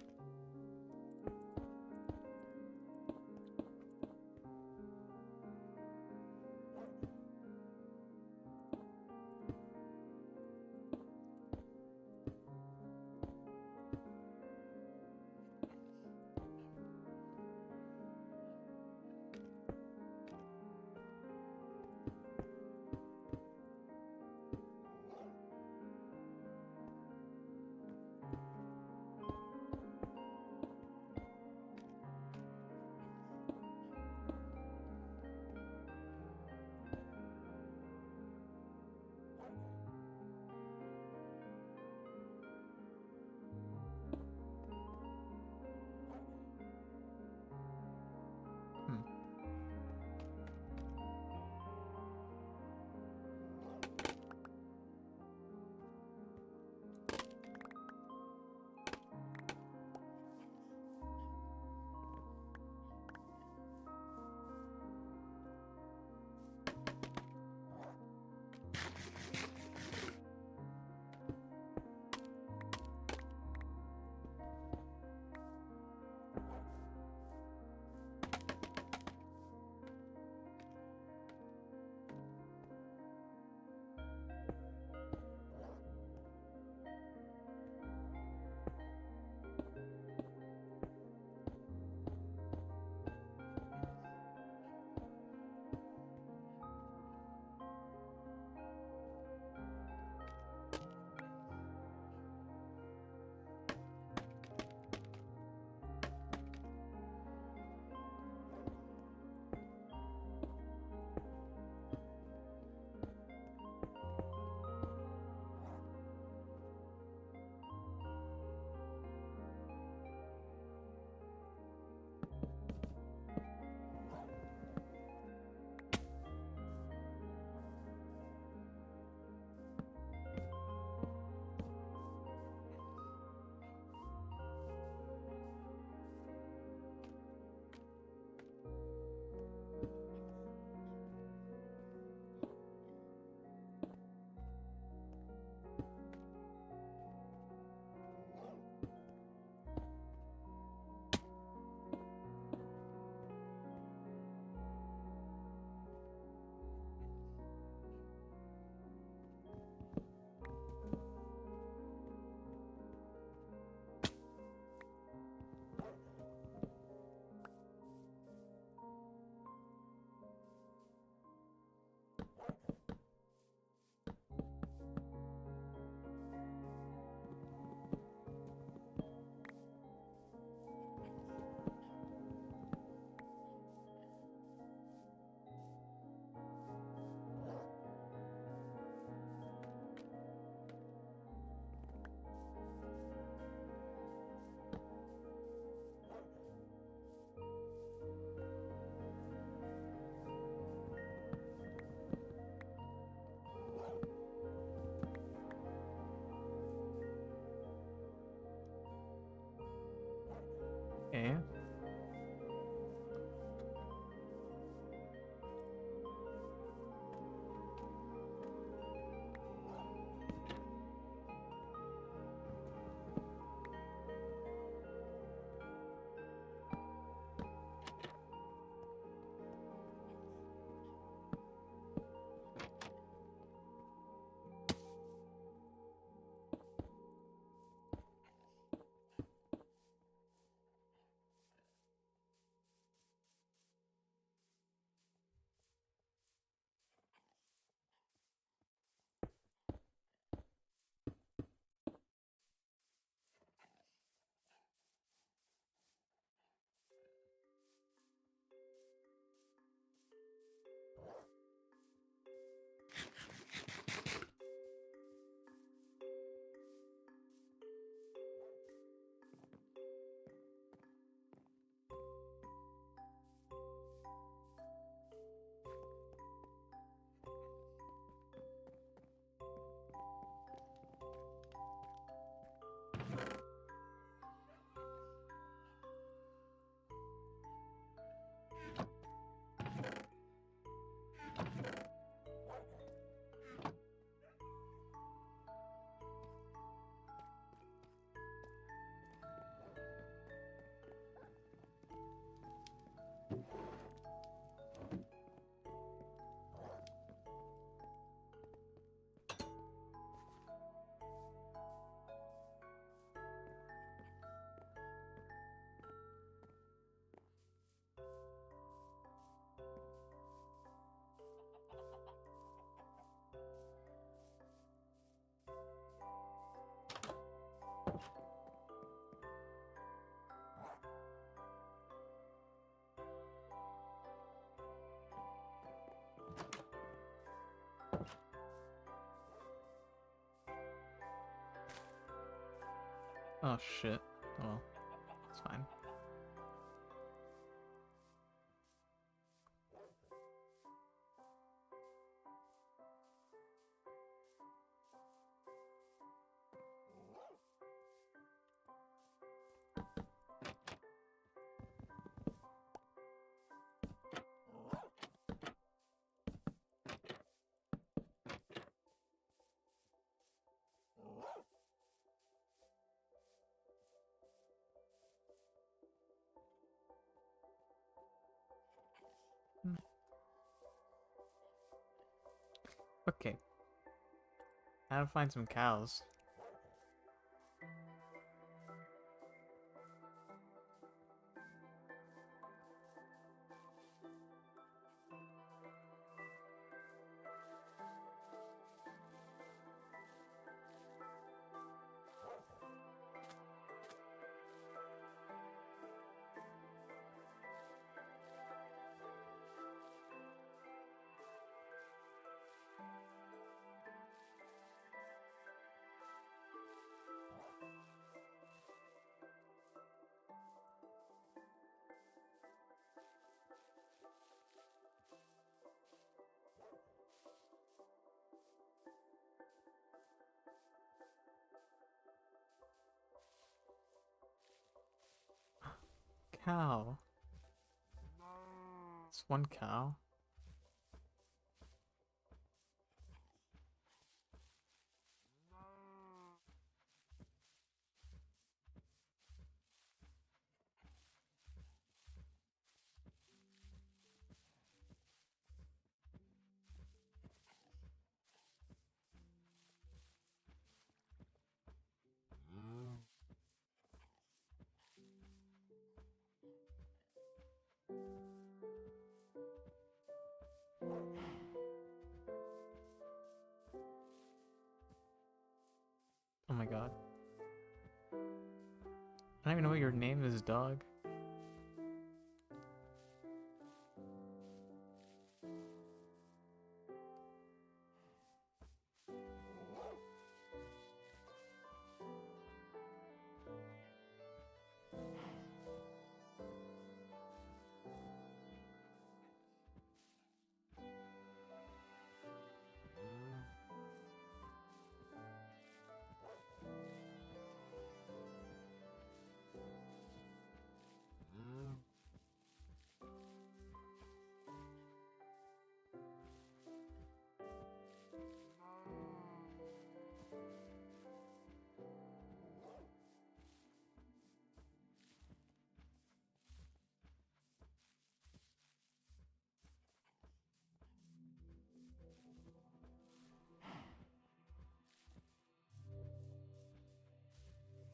Oh shit. Well, it's fine. Okay. I gotta find some cows. Cow. It's one cow. Oh my god. I don't even know what your name is, dog.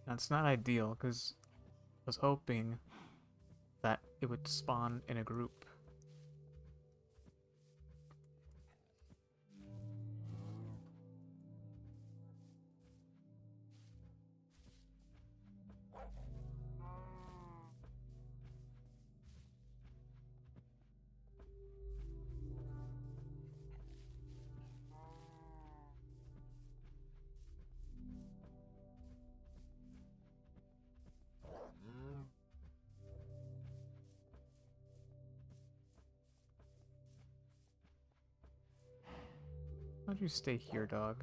That's not ideal, because I was hoping that it would spawn in a group. How'd you stay here, dog?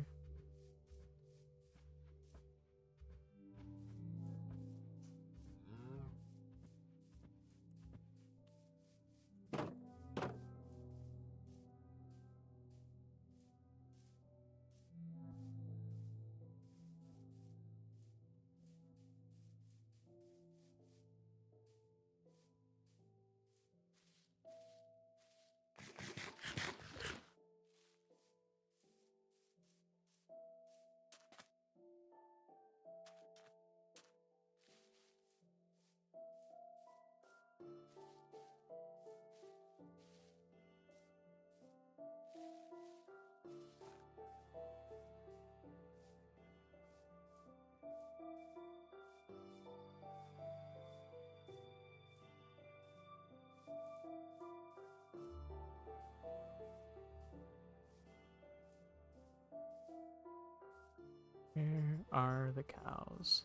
Where are the cows?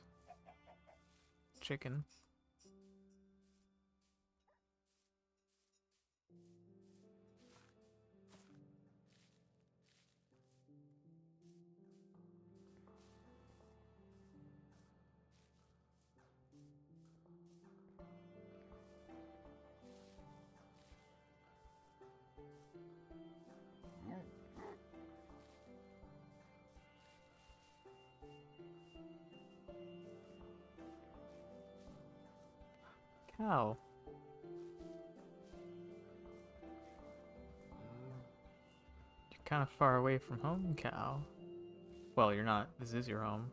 chicken. Cow. You're kind of far away from home, cow. Well, you're not. This is your home.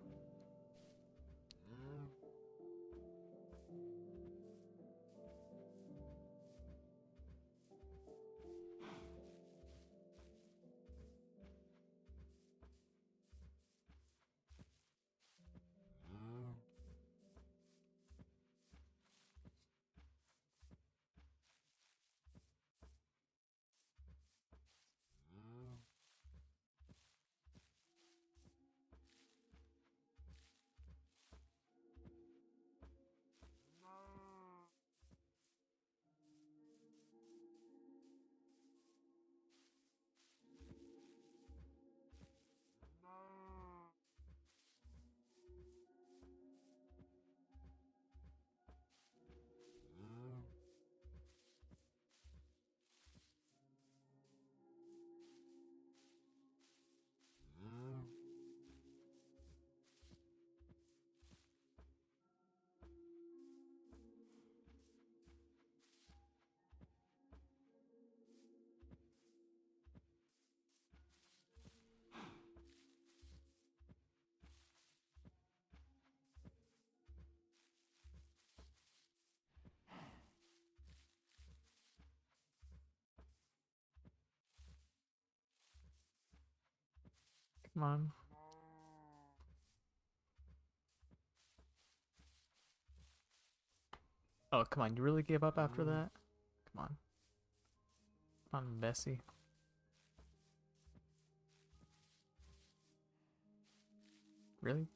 Come on. Oh, come on. You really gave up after that? Come on. Come on, Bessie. Really?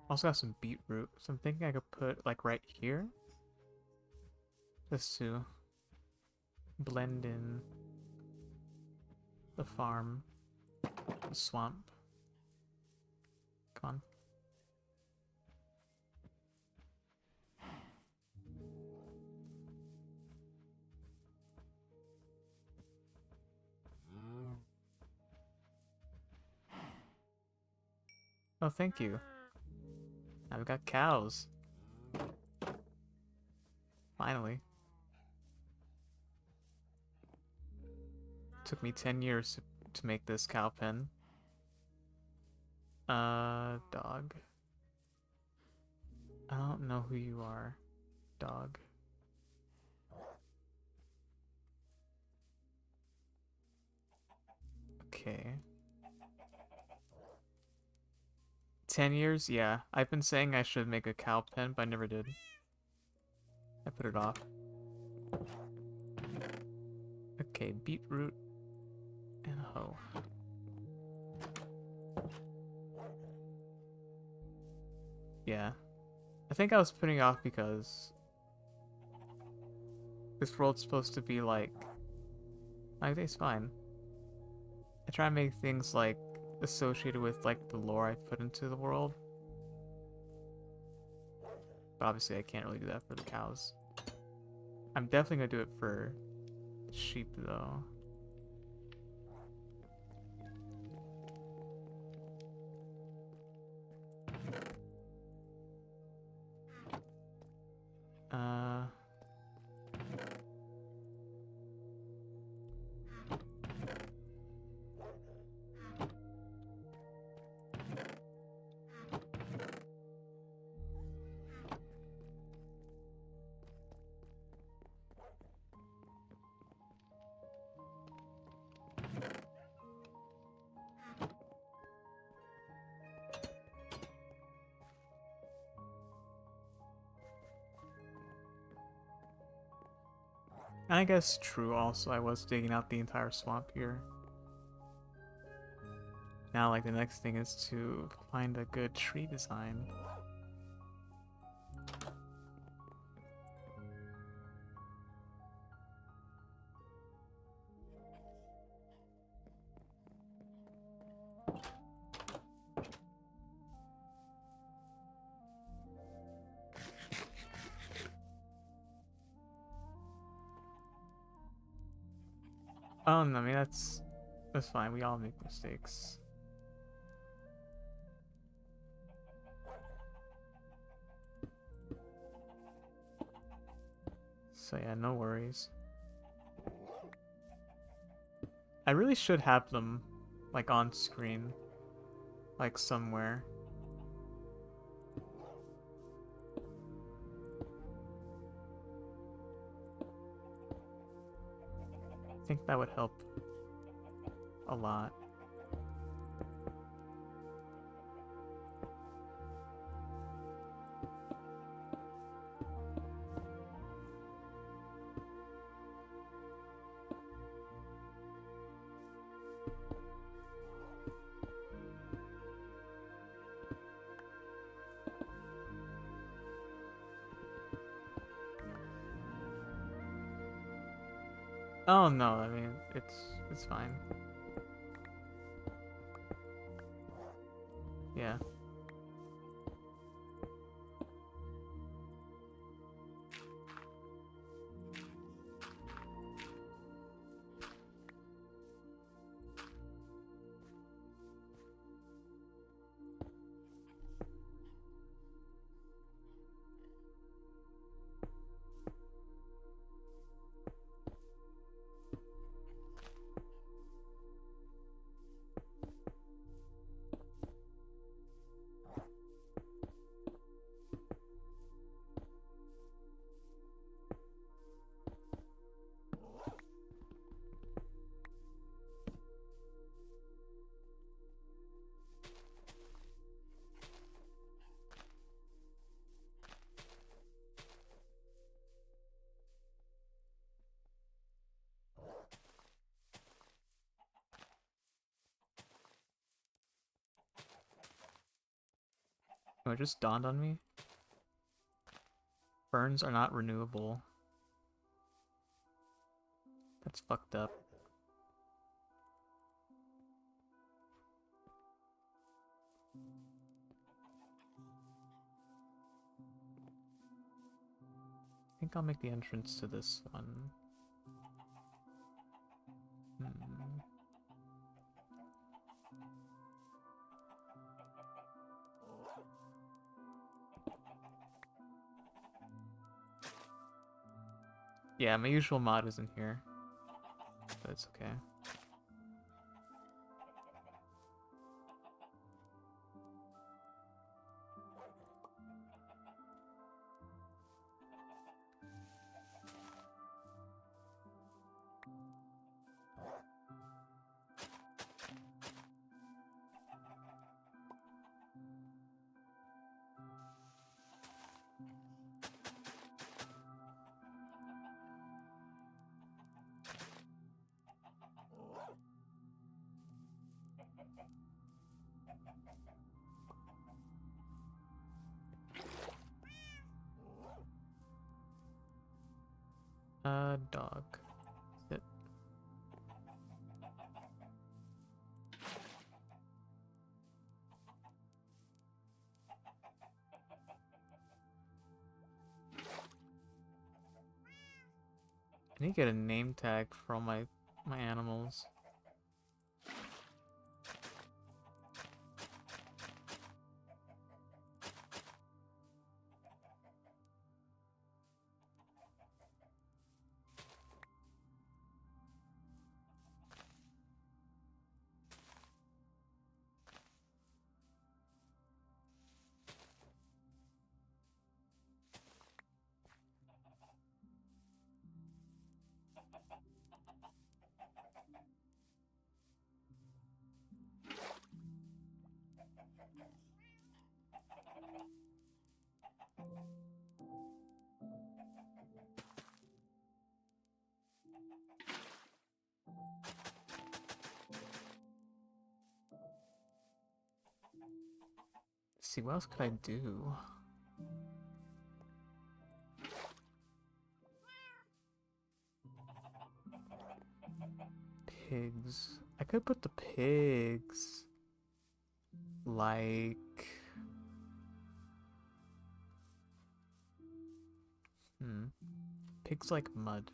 Also got some beetroot, so I'm thinking I could put like right here. Just to blend in the farm, the swamp. Come on. Oh, thank you. Now we've got cows. Finally. Took me 10 years to make this cow pen. Dog. I don't know who you are, dog. Okay. 10 years? Yeah. I've been saying I should make a cow pen, but I never did. I put it off. Okay, beetroot and a hoe. Yeah. I think I was putting it off because this world's supposed to be like... My day's fine. I try to make things like associated with like the lore I put into the world. But obviously I can't really do that for the cows. I'm definitely gonna do it for sheep though. And I guess true also, I was digging out the entire swamp here. Now, like, the next thing is to find a good tree design. Oh, no, I mean, that's fine. We all make mistakes. So yeah, no worries. I really should have them, like, on screen. Like, somewhere. I think that would help a lot. Oh no, I mean, it's fine. Yeah. Oh, it just dawned on me. Burns are not renewable. That's fucked up. I think I'll make the entrance to this one. Hmm. Yeah, my usual mod isn't here, but it's okay. Dog. Sit. I need to get a name tag for all my animals. see, what else could I do? Pigs. I could put the pigs like... Pigs like mud.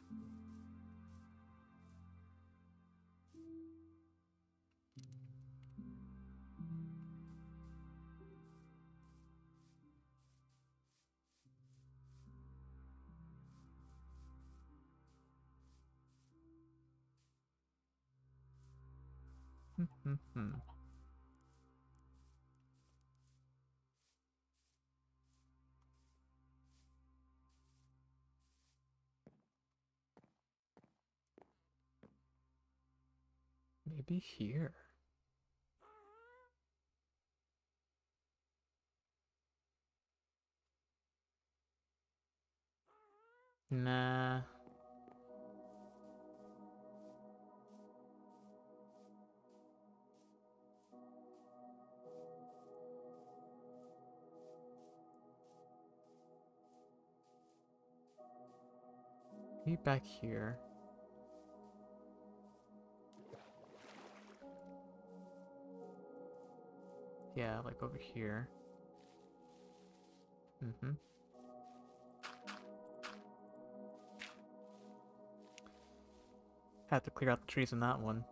Maybe here. Nah. Maybe back here. Yeah, like over here. Had to clear out the trees in that one.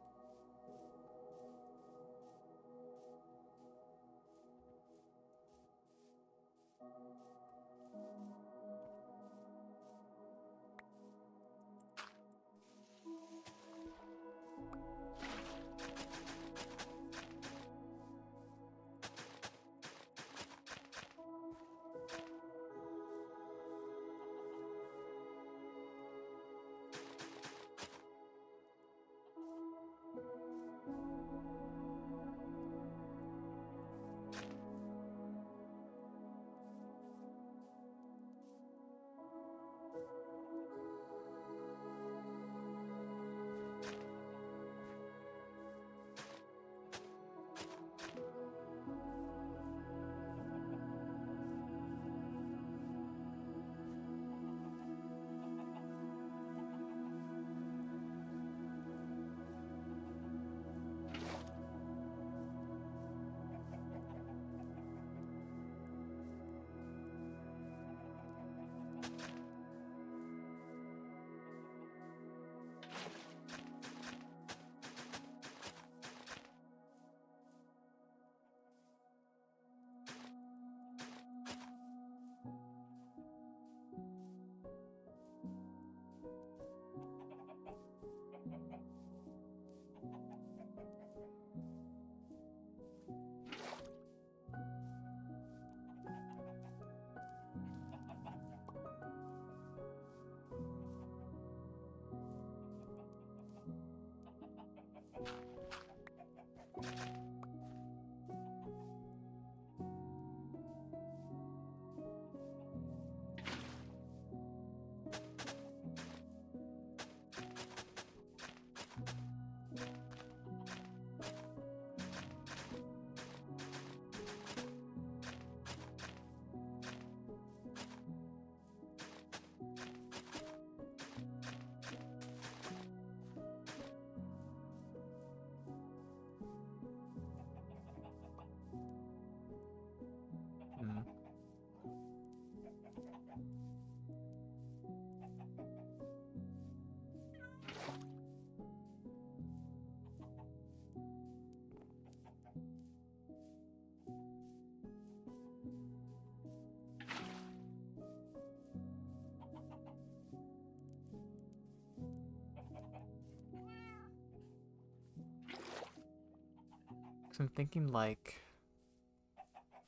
So I'm thinking like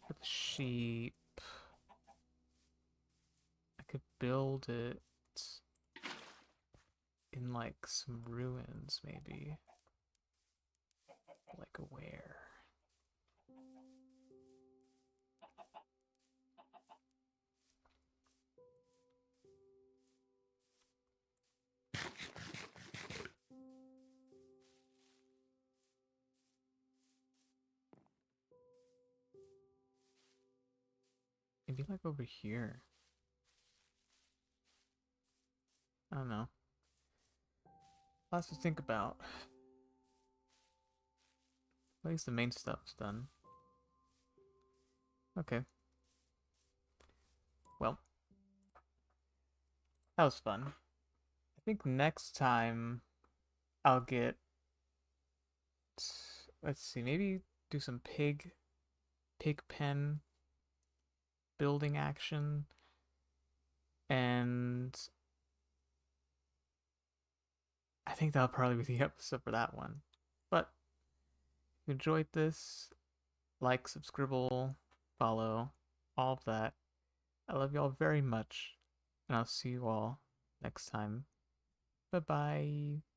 for the sheep, I could build it in like some ruins maybe. Like where? Maybe like over here. I don't know. Lots to think about. At least the main stuff's done. Okay. Well, that was fun. I think next time I'll get, let's see, maybe do some pig pen building action, and I think that'll probably be the episode for that one. But if you enjoyed this, like, subscribe, follow, all of that. I love you all very much, and I'll see you all next time. Bye bye.